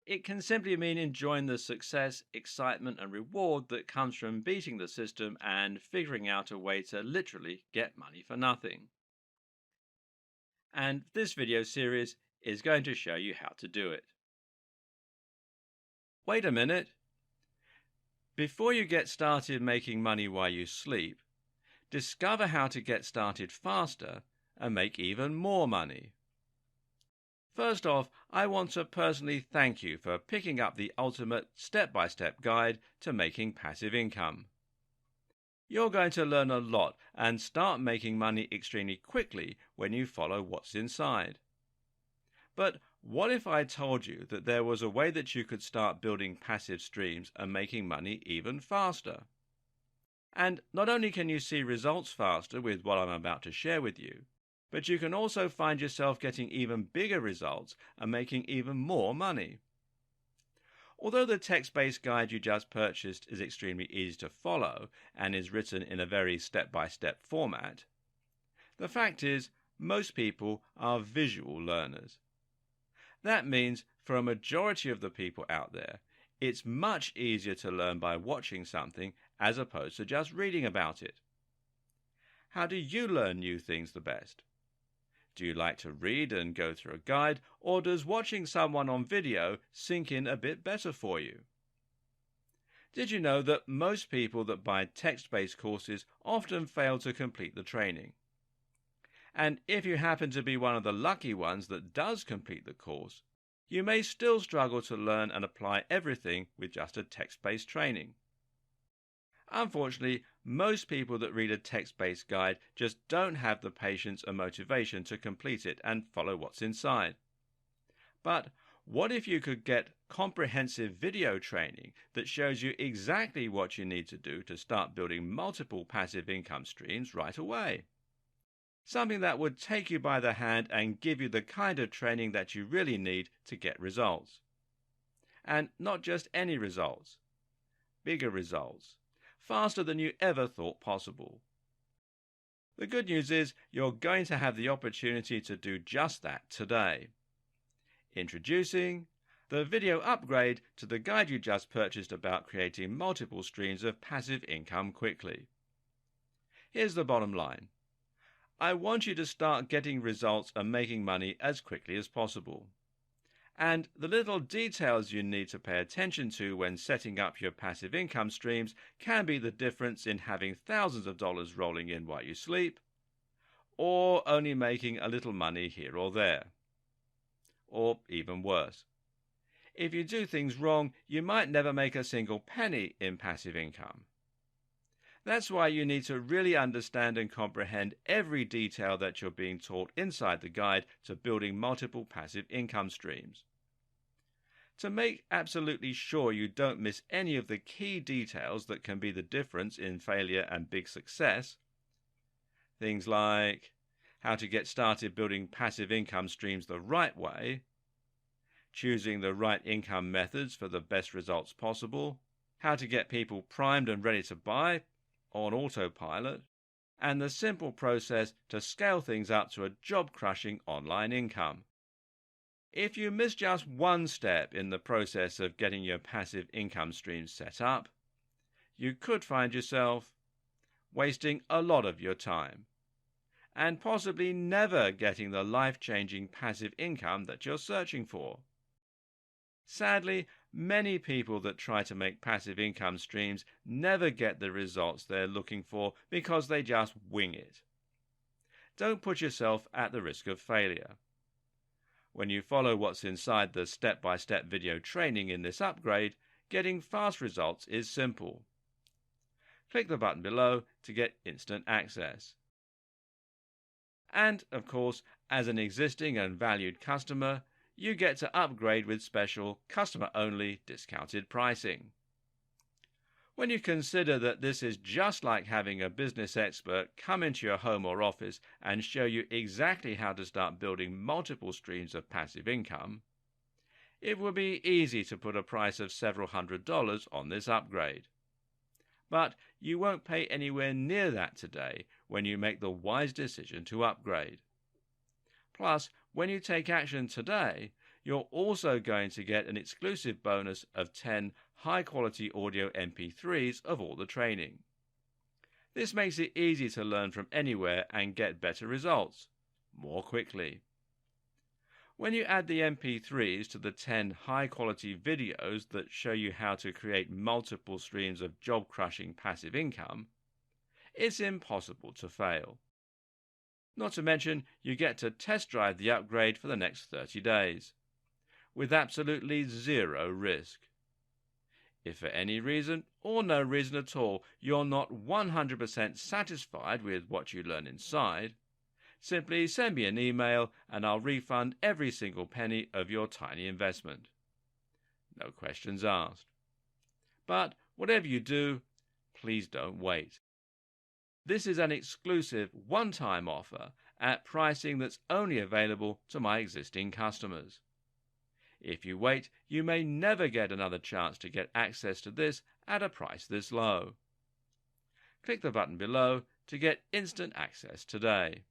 It can simply mean enjoying the success, excitement, and reward that comes from beating the system and figuring out a way to literally get money for nothing. And this video series is going to show you how to do it. Wait a minute. Before you get started making money while you sleep, discover how to get started faster and make even more money. First off, I want to personally thank you for picking up the ultimate step-by-step guide to making passive income. You're going to learn a lot and start making money extremely quickly when you follow what's inside. But what if I told you that there was a way that you could start building passive streams and making money even faster? And not only can you see results faster with what I'm about to share with you, but you can also find yourself getting even bigger results and making even more money. Although the text-based guide you just purchased is extremely easy to follow and is written in a very step-by-step format, the fact is most people are visual learners. That means for a majority of the people out there, it's much easier to learn by watching something as opposed to just reading about it. How do you learn new things the best? Do you like to read and go through a guide, or does watching someone on video sink in a bit better for you? Did you know that most people that buy text-based courses often fail to complete the training? And if you happen to be one of the lucky ones that does complete the course, you may still struggle to learn and apply everything with just a text-based training. Unfortunately, most people that read a text-based guide just don't have the patience and motivation to complete it and follow what's inside. But what if you could get comprehensive video training that shows you exactly what you need to do to start building multiple passive income streams right away? Something that would take you by the hand and give you the kind of training that you really need to get results. And not just any results, bigger results, faster than you ever thought possible. The good news is you're going to have the opportunity to do just that today. Introducing the video upgrade to the guide you just purchased about creating multiple streams of passive income quickly. Here's the bottom line. I want you to start getting results and making money as quickly as possible. And the little details you need to pay attention to when setting up your passive income streams can be the difference in having thousands of dollars rolling in while you sleep, or only making a little money here or there. Or even worse. If you do things wrong, you might never make a single penny in passive income. That's why you need to really understand and comprehend every detail that you're being taught inside the guide to building multiple passive income streams. To make absolutely sure you don't miss any of the key details that can be the difference in failure and big success, things like how to get started building passive income streams the right way, choosing the right income methods for the best results possible, how to get people primed and ready to buy on autopilot, and the simple process to scale things up to a job-crushing online income. If you miss just one step in the process of getting your passive income streams set up, you could find yourself wasting a lot of your time and possibly never getting the life-changing passive income that you're searching for. Sadly, many people that try to make passive income streams never get the results they're looking for because they just wing it. Don't put yourself at the risk of failure. When you follow what's inside the step-by-step video training in this upgrade, getting fast results is simple. Click the button below to get instant access. And, of course, as an existing and valued customer, you get to upgrade with special customer-only discounted pricing. When you consider that this is just like having a business expert come into your home or office and show you exactly how to start building multiple streams of passive income, it will be easy to put a price of several $100s on this upgrade. But you won't pay anywhere near that today when you make the wise decision to upgrade. Plus, when you take action today, you're also going to get an exclusive bonus of 10 high-quality audio MP3s of all the training. This makes it easy to learn from anywhere and get better results, more quickly. When you add the MP3s to the 10 high-quality videos that show you how to create multiple streams of job-crushing passive income, it's impossible to fail. Not to mention, you get to test drive the upgrade for the next 30 days, with absolutely zero risk. If for any reason, or no reason at all, you're not 100% satisfied with what you learn inside, simply send me an email and I'll refund every single penny of your tiny investment. No questions asked. But whatever you do, please don't wait. This is an exclusive one-time offer at pricing that's only available to my existing customers. If you wait, you may never get another chance to get access to this at a price this low. Click the button below to get instant access today.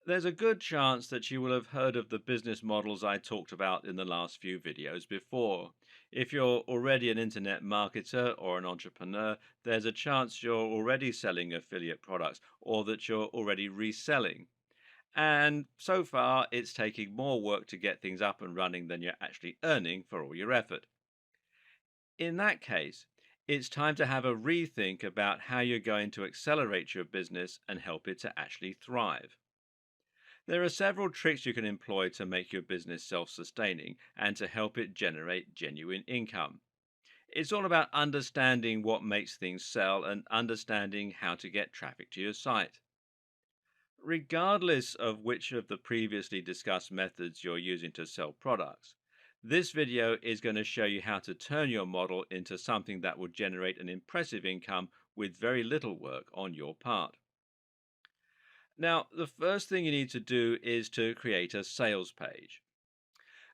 There's a good chance that you will have heard of the business models I talked about in the last few videos before. If you're already an internet marketer or an entrepreneur, there's a chance you're already selling affiliate products or that you're already reselling. And so far, it's taking more work to get things up and running than you're actually earning for all your effort. In that case, it's time to have a rethink about how you're going to accelerate your business and help it to actually thrive. There are several tricks you can employ to make your business self sustaining and to help it generate genuine income. It's all about understanding what makes things sell and understanding how to get traffic to your site. Regardless of which of the previously discussed methods you're using to sell products, this video is going to show you how to turn your model into something that will generate an impressive income with very little work on your part. Now, the first thing you need to do is to create a sales page.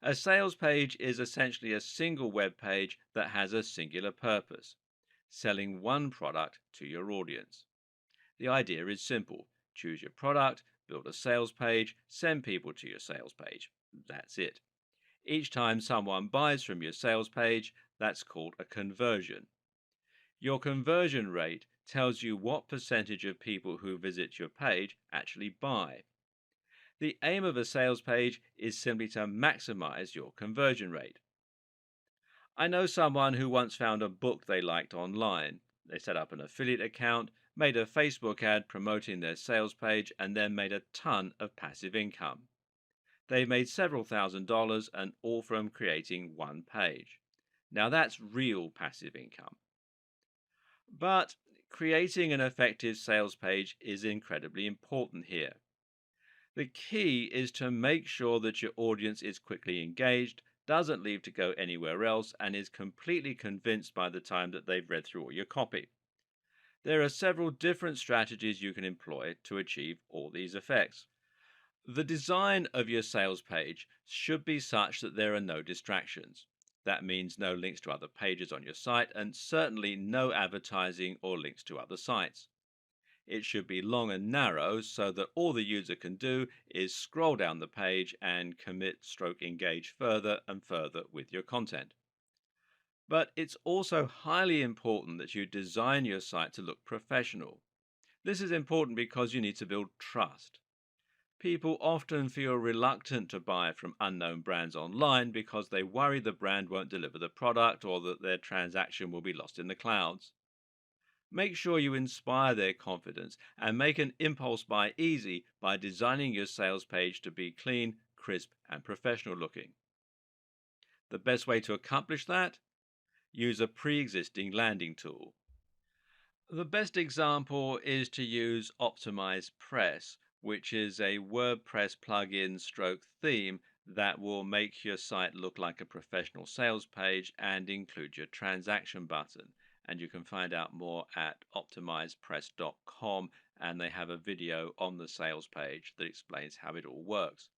A sales page is essentially a single web page that has a singular purpose: selling one product to your audience. The idea is simple: choose your product, build a sales page, send people to your sales page. That's it. Each time someone buys from your sales page, that's called a conversion. Your conversion rate tells you what percentage of people who visit your page actually buy. The aim of a sales page is simply to maximize your conversion rate. I know someone who once found a book they liked online. They set up an affiliate account, made a Facebook ad promoting their sales page, and then made a ton of passive income. They made several $1,000s, and all from creating one page. Now that's real passive income. But creating an effective sales page is incredibly important here. The key is to make sure that your audience is quickly engaged, doesn't leave to go anywhere else, and is completely convinced by the time that they've read through all your copy. There are several different strategies you can employ to achieve all these effects. The design of your sales page should be such that there are no distractions. That means no links to other pages on your site and certainly no advertising or links to other sites. It should be long and narrow so that all the user can do is scroll down the page and commit stroke engage further and further with your content. But it's also highly important that you design your site to look professional. This is important because you need to build trust. People often feel reluctant to buy from unknown brands online because they worry the brand won't deliver the product or that their transaction will be lost in the clouds. Make sure you inspire their confidence and make an impulse buy easy by designing your sales page to be clean, crisp, and professional looking. The best way to accomplish that? Use a pre existing landing tool. The best example is to use Optimize Press, which is a WordPress plugin stroke theme that will make your site look like a professional sales page and include your transaction button. And you can find out more at optimizepress.com, and they have a video on the sales page that explains how it all works.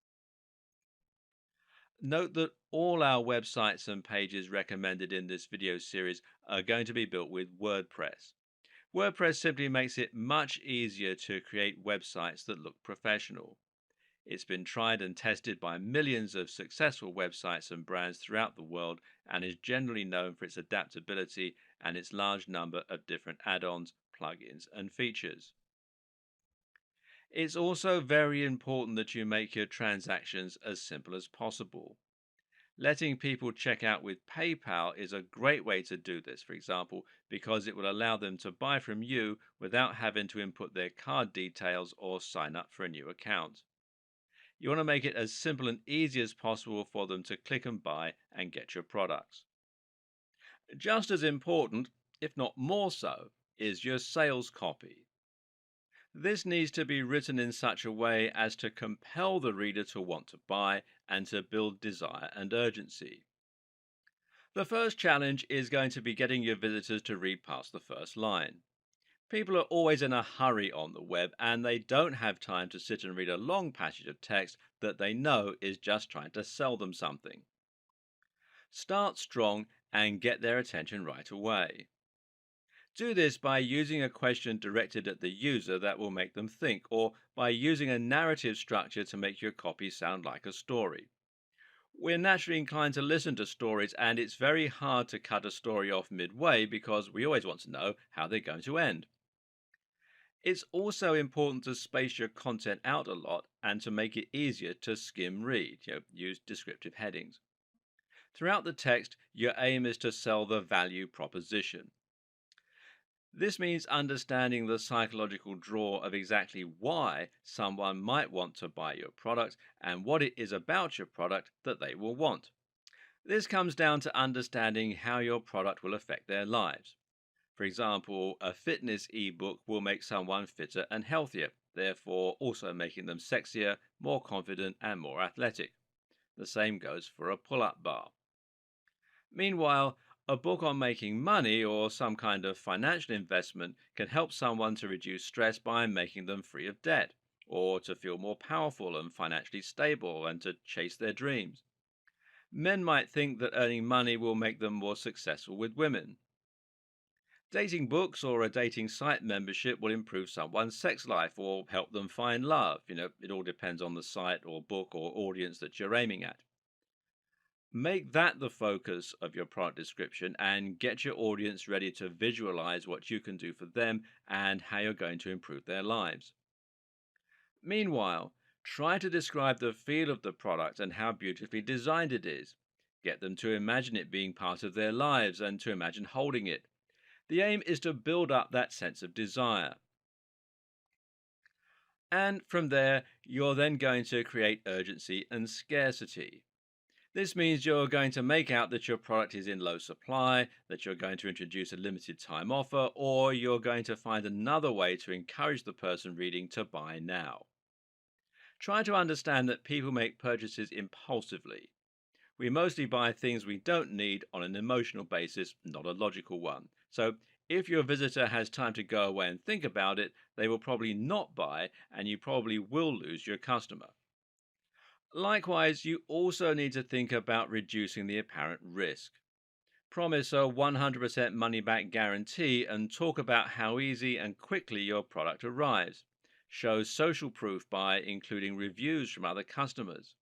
Note that all our websites and pages recommended in this video series are going to be built with WordPress. WordPress simply makes it much easier to create websites that look professional. It's been tried and tested by millions of successful websites and brands throughout the world and is generally known for its adaptability and its large number of different add-ons, plugins, and features. It's also very important that you make your transactions as simple as possible. Letting people check out with PayPal is a great way to do this, for example, because it will allow them to buy from you without having to input their card details or sign up for a new account. You want to make it as simple and easy as possible for them to click and buy and get your products. Just as important, if not more so, is your sales copy. This needs to be written in such a way as to compel the reader to want to buy and to build desire and urgency. The first challenge is going to be getting your visitors to read past the first line. People are always in a hurry on the web and they don't have time to sit and read a long passage of text that they know is just trying to sell them something. Start strong and get their attention right away. Do this by using a question directed at the user that will make them think, or by using a narrative structure to make your copy sound like a story. We're naturally inclined to listen to stories, and it's very hard to cut a story off midway because we always want to know how they're going to end. It's also important to space your content out a lot and to make it easier to skim read. Use descriptive headings. Throughout the text, your aim is to sell the value proposition. This means understanding the psychological draw of exactly why someone might want to buy your product and what it is about your product that they will want. This comes down to understanding how your product will affect their lives. For example, a fitness ebook will make someone fitter and healthier, therefore also making them sexier, more confident, and more athletic. The same goes for a pull up bar. Meanwhile, a book on making money or some kind of financial investment can help someone to reduce stress by making them free of debt, or to feel more powerful and financially stable and to chase their dreams. Men might think that earning money will make them more successful with women. Dating books or a dating site membership will improve someone's sex life or help them find love. It all depends on the site or book or audience that you're aiming at. Make that the focus of your product description and get your audience ready to visualize what you can do for them and how you're going to improve their lives. Meanwhile, try to describe the feel of the product and how beautifully designed it is. Get them to imagine it being part of their lives and to imagine holding it. The aim is to build up that sense of desire. And from there, you're then going to create urgency and scarcity. This means you're going to make out that your product is in low supply, that you're going to introduce a limited time offer, or you're going to find another way to encourage the person reading to buy now. Try to understand that people make purchases impulsively. We mostly buy things we don't need on an emotional basis, not a logical one. So, if your visitor has time to go away and think about it, they will probably not buy, and you probably will lose your customer. Likewise, you also need to think about reducing the apparent risk. Promise a 100% money back guarantee and talk about how easy and quickly your product arrives. Show social proof by including reviews from other customers.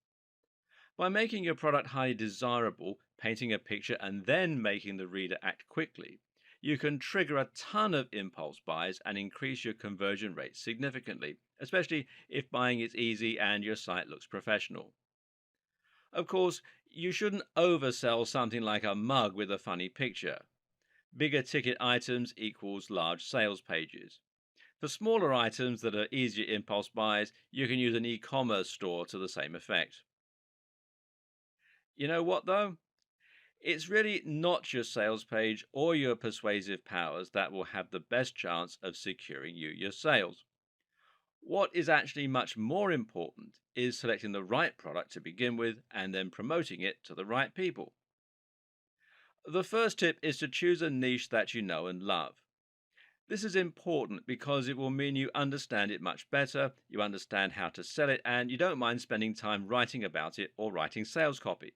By making your product highly desirable, painting a picture, and then making the reader act quickly, you can trigger a ton of impulse buys and increase your conversion rate significantly, especially if buying is easy and your site looks professional. Of course, you shouldn't oversell something like a mug with a funny picture. Bigger ticket items equals large sales pages. For smaller items that are easier impulse buys, you can use an e-commerce store to the same effect. You know what though? It's really not your sales page or your persuasive powers that will have the best chance of securing you your sales. What is actually much more important is selecting the right product to begin with and then promoting it to the right people. The first tip is to choose a niche that you know and love. This is important because it will mean you understand it much better, you understand how to sell it, and you don't mind spending time writing about it or writing sales copy.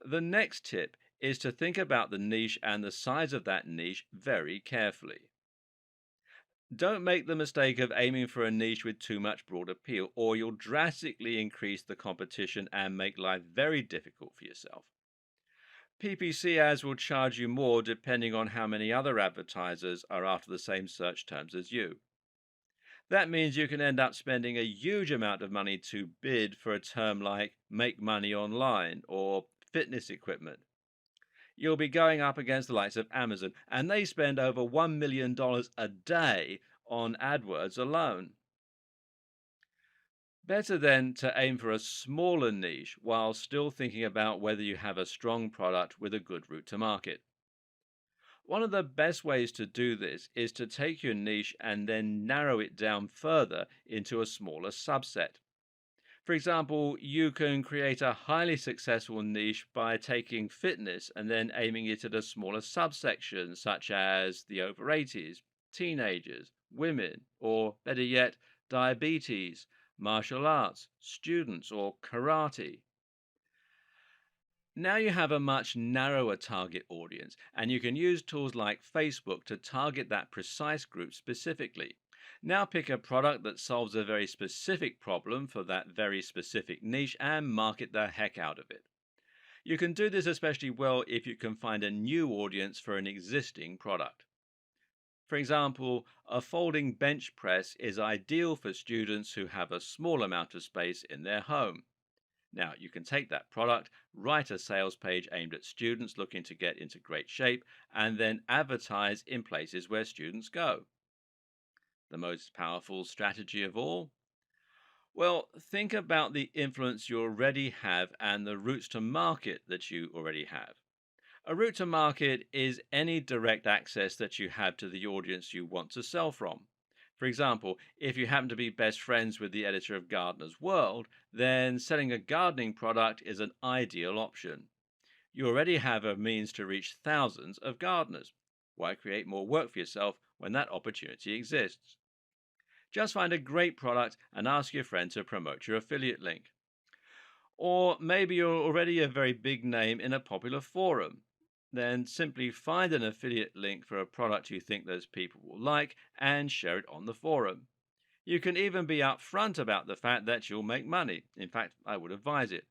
The next tip is to think about the niche and the size of that niche very carefully. Don't make the mistake of aiming for a niche with too much broad appeal, or you'll drastically increase the competition and make life very difficult for yourself. PPC ads will charge you more depending on how many other advertisers are after the same search terms as you. That means you can end up spending a huge amount of money to bid for a term like make money online or fitness equipment. You'll be going up against the likes of Amazon, and they spend over $1 million a day on AdWords alone. Better then to aim for a smaller niche while still thinking about whether you have a strong product with a good route to market. One of the best ways to do this is to take your niche and then narrow it down further into a smaller subset. For example, you can create a highly successful niche by taking fitness and then aiming it at a smaller subsection, such as the over 80s, teenagers, women, or better yet, diabetes, martial arts, students, or karate. Now you have a much narrower target audience, and you can use tools like Facebook to target that precise group specifically. Now pick a product that solves a very specific problem for that very specific niche and market the heck out of it. You can do this especially well if you can find a new audience for an existing product. For example, a folding bench press is ideal for students who have a small amount of space in their home. Now, you can take that product, write a sales page aimed at students looking to get into great shape, and then advertise in places where students go. The most powerful strategy of all? Well, think about the influence you already have and the routes to market that you already have. A route to market is any direct access that you have to the audience you want to sell from. For example, if you happen to be best friends with the editor of Gardener's World, then selling a gardening product is an ideal option. You already have a means to reach thousands of gardeners. Why create more work for yourself when that opportunity exists? Just find a great product and ask your friend to promote your affiliate link. Or maybe you're already a very big name in a popular forum. Then simply find an affiliate link for a product you think those people will like and share it on the forum. You can even be upfront about the fact that you'll make money. In fact, I would advise it.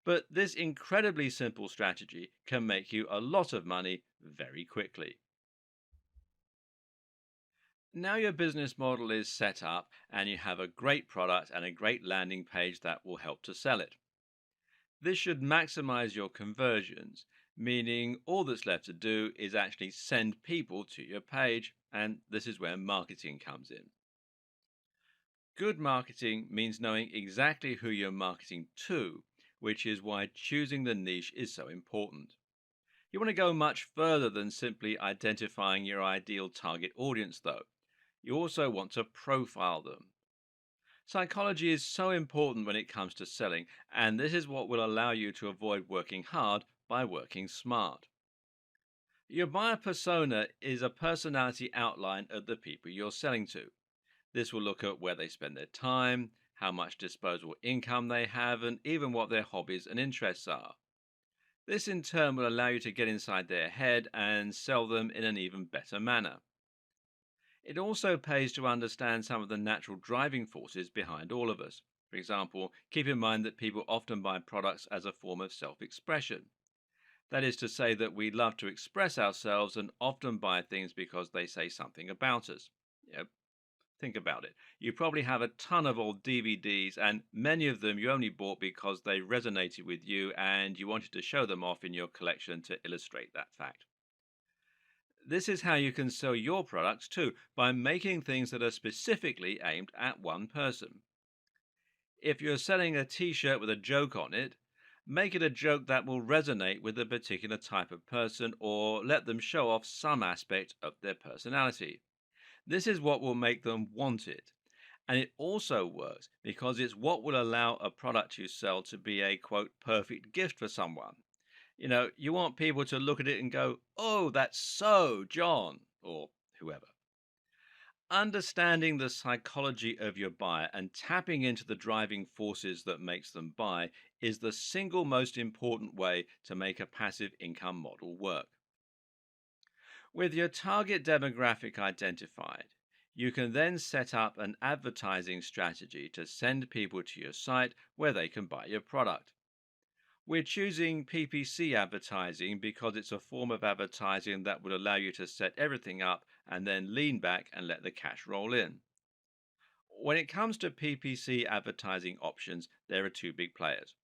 But this incredibly simple strategy can make you a lot of money very quickly. Now your business model is set up and you have a great product and a great landing page that will help to sell it. This should maximize your conversions, meaning all that's left to do is actually send people to your page, and this is where marketing comes in. Good marketing means knowing exactly who you're marketing to, which is why choosing the niche is so important. You want to go much further than simply identifying your ideal target audience, though. You also want to profile them. Psychology is so important when it comes to selling, and this is what will allow you to avoid working hard by working smart. Your buyer persona is a personality outline of the people you're selling to. This will look at where they spend their time, how much disposable income they have, and even what their hobbies and interests are. This in turn will allow you to get inside their head and sell them in an even better manner. It also pays to understand some of the natural driving forces behind all of us. For example, keep in mind that people often buy products as a form of self expression. That is to say, that we love to express ourselves and often buy things because they say something about us. Yep, think about it. You probably have a ton of old DVDs, and many of them you only bought because they resonated with you and you wanted to show them off in your collection to illustrate that fact. This is how you can sell your products too, by making things that are specifically aimed at one person. If you're selling a t shirt with a joke on it, make it a joke that will resonate with a particular type of person or let them show off some aspect of their personality. This is what will make them want it. And it also works because it's what will allow a product you sell to be a quote perfect gift for someone. You want people to look at it and go, "Oh, that's so John," or whoever. Understanding the psychology of your buyer and tapping into the driving forces that makes them buy is the single most important way to make a passive income model work. With your target demographic identified, you can then set up an advertising strategy to send people to your site where they can buy your product. We're choosing PPC advertising because it's a form of advertising that would allow you to set everything up and then lean back and let the cash roll in. When it comes to PPC advertising options, there are two big players.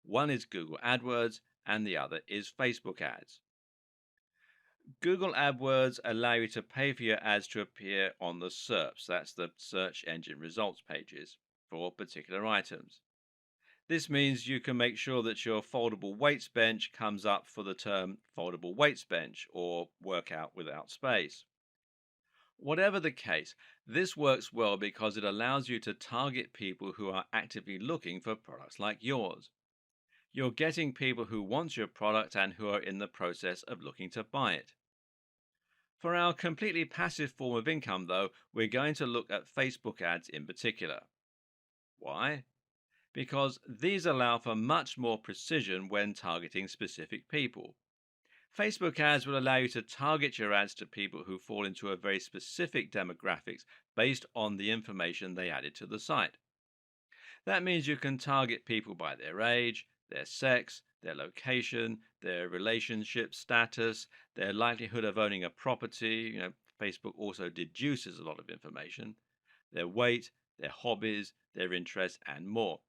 One is Google AdWords and the other is Facebook ads. Google AdWords allow you to pay for your ads to appear on the SERPs, that's the search engine results pages, for particular items. This means you can make sure that your foldable weights bench comes up for the term foldable weights bench or workout without space. Whatever the case, this works well because it allows you to target people who are actively looking for products like yours. You're getting people who want your product and who are in the process of looking to buy it. For our completely passive form of income, though, we're going to look at Facebook ads in particular. Why? because these allow for much more precision when targeting specific people. Facebook ads will allow you to target your ads to people who fall into a very specific demographics based on the information they added to the site. That means you can target people by their age, their sex, their location, their relationship status, their likelihood of owning a property. Facebook also deduces a lot of information, their weight, their hobbies, their interests, and more.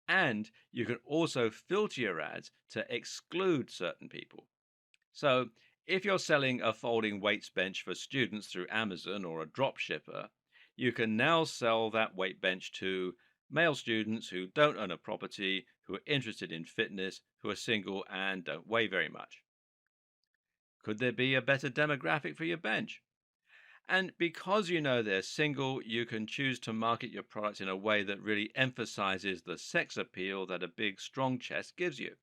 And you can also filter your ads to exclude certain people. So, if you're selling a folding weights bench for students through Amazon or a drop shipper, you can now sell that weight bench to male students who don't own a property, who are interested in fitness, who are single, and don't weigh very much. Could there be a better demographic for your bench? And because you know they're single, you can choose to market your product in a way that really emphasizes the sex appeal that a big, strong chest gives you.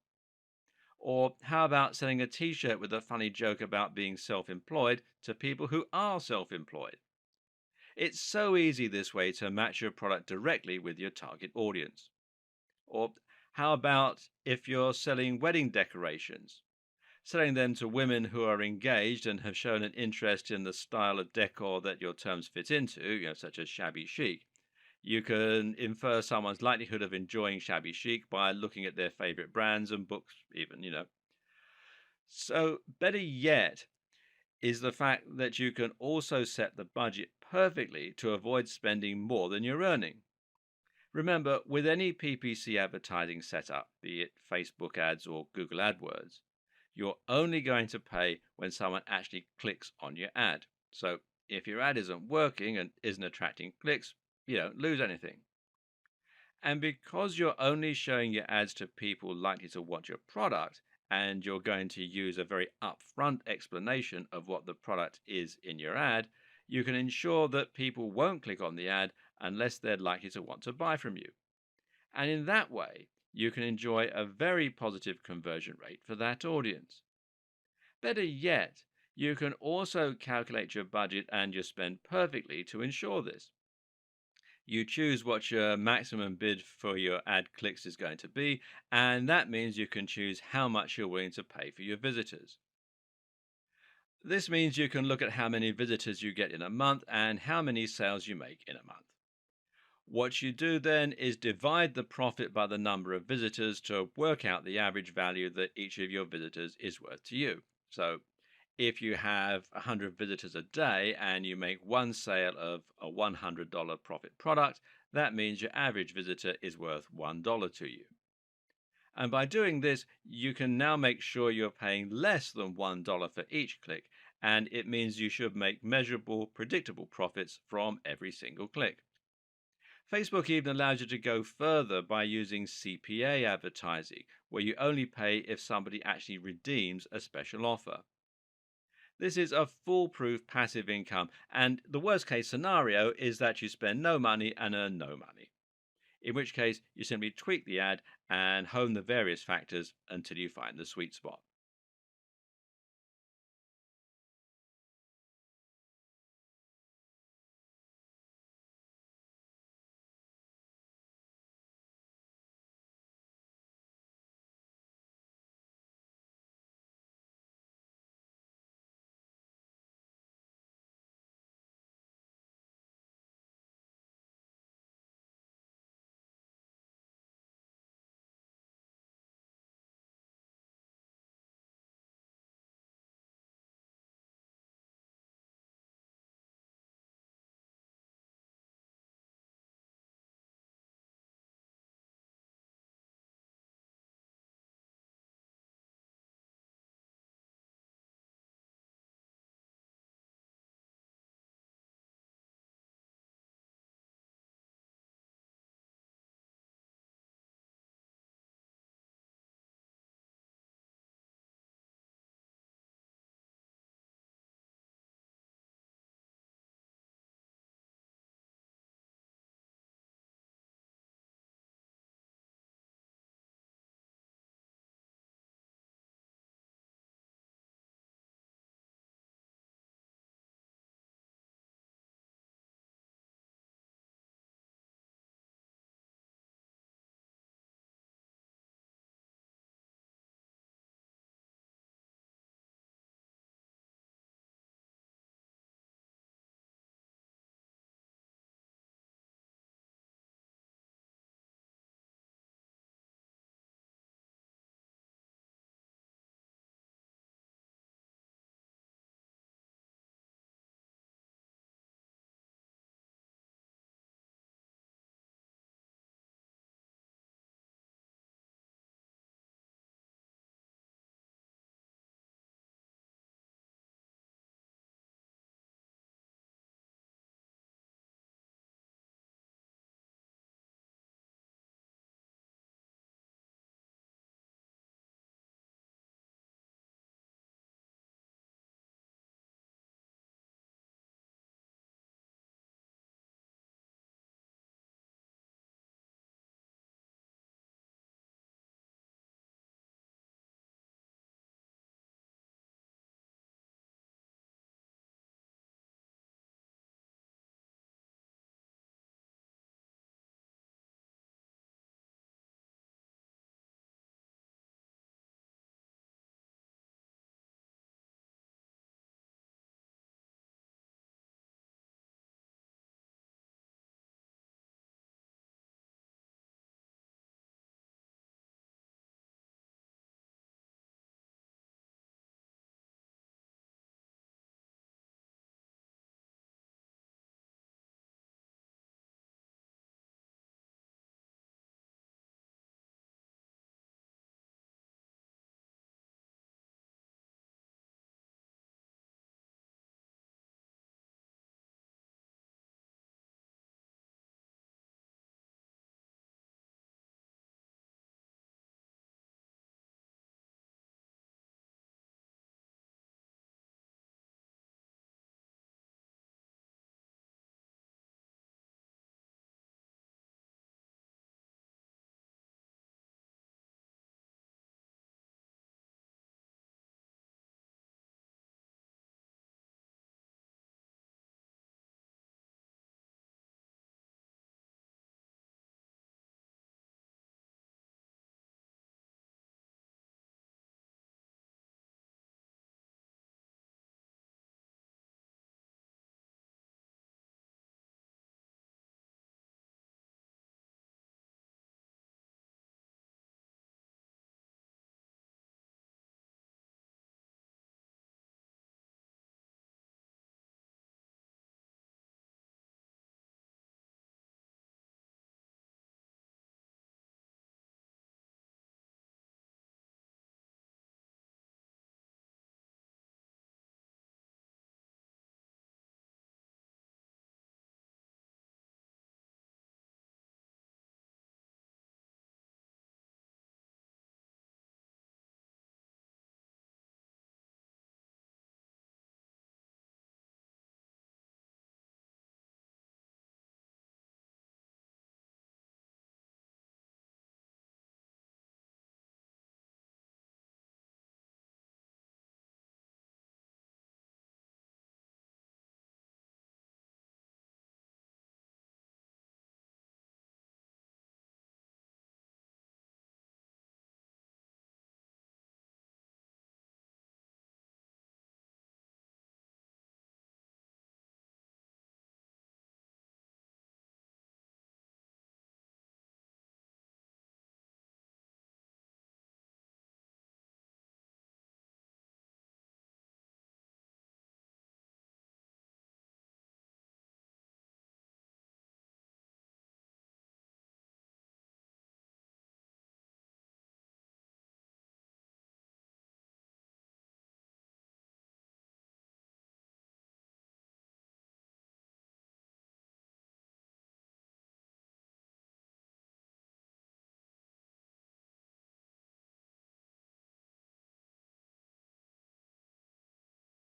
Or how about selling a t shirt with a funny joke about being self employed to people who are self employed? It's so easy this way to match your product directly with your target audience. Or how about if you're selling wedding decorations? Selling them to women who are engaged and have shown an interest in the style of decor that your terms fit into, such as shabby chic. You can infer someone's likelihood of enjoying shabby chic by looking at their favorite brands and books, even. So, better yet is the fact that you can also set the budget perfectly to avoid spending more than you're earning. Remember, with any PPC advertising setup, be it Facebook ads or Google AdWords, you're only going to pay when someone actually clicks on your ad. So, if your ad isn't working and isn't attracting clicks, you don't lose anything. And because you're only showing your ads to people likely to want your product, and you're going to use a very upfront explanation of what the product is in your ad, you can ensure that people won't click on the ad unless they're likely to want to buy from you. And in that way, you can enjoy a very positive conversion rate for that audience. Better yet, you can also calculate your budget and your spend perfectly to ensure this. You choose what your maximum bid for your ad clicks is going to be, and that means you can choose how much you're willing to pay for your visitors. This means you can look at how many visitors you get in a month and how many sales you make in a month. What you do then is divide the profit by the number of visitors to work out the average value that each of your visitors is worth to you. So, if you have 100 visitors a day and you make one sale of a $100 profit product, that means your average visitor is worth $1 to you. And by doing this, you can now make sure you're paying less than $1 for each click, and it means you should make measurable, predictable profits from every single click. Facebook even allows you to go further by using CPA advertising, where you only pay if somebody actually redeems a special offer. This is a foolproof passive income, and the worst case scenario is that you spend no money and earn no money, in which case you simply tweak the ad and hone the various factors until you find the sweet spot.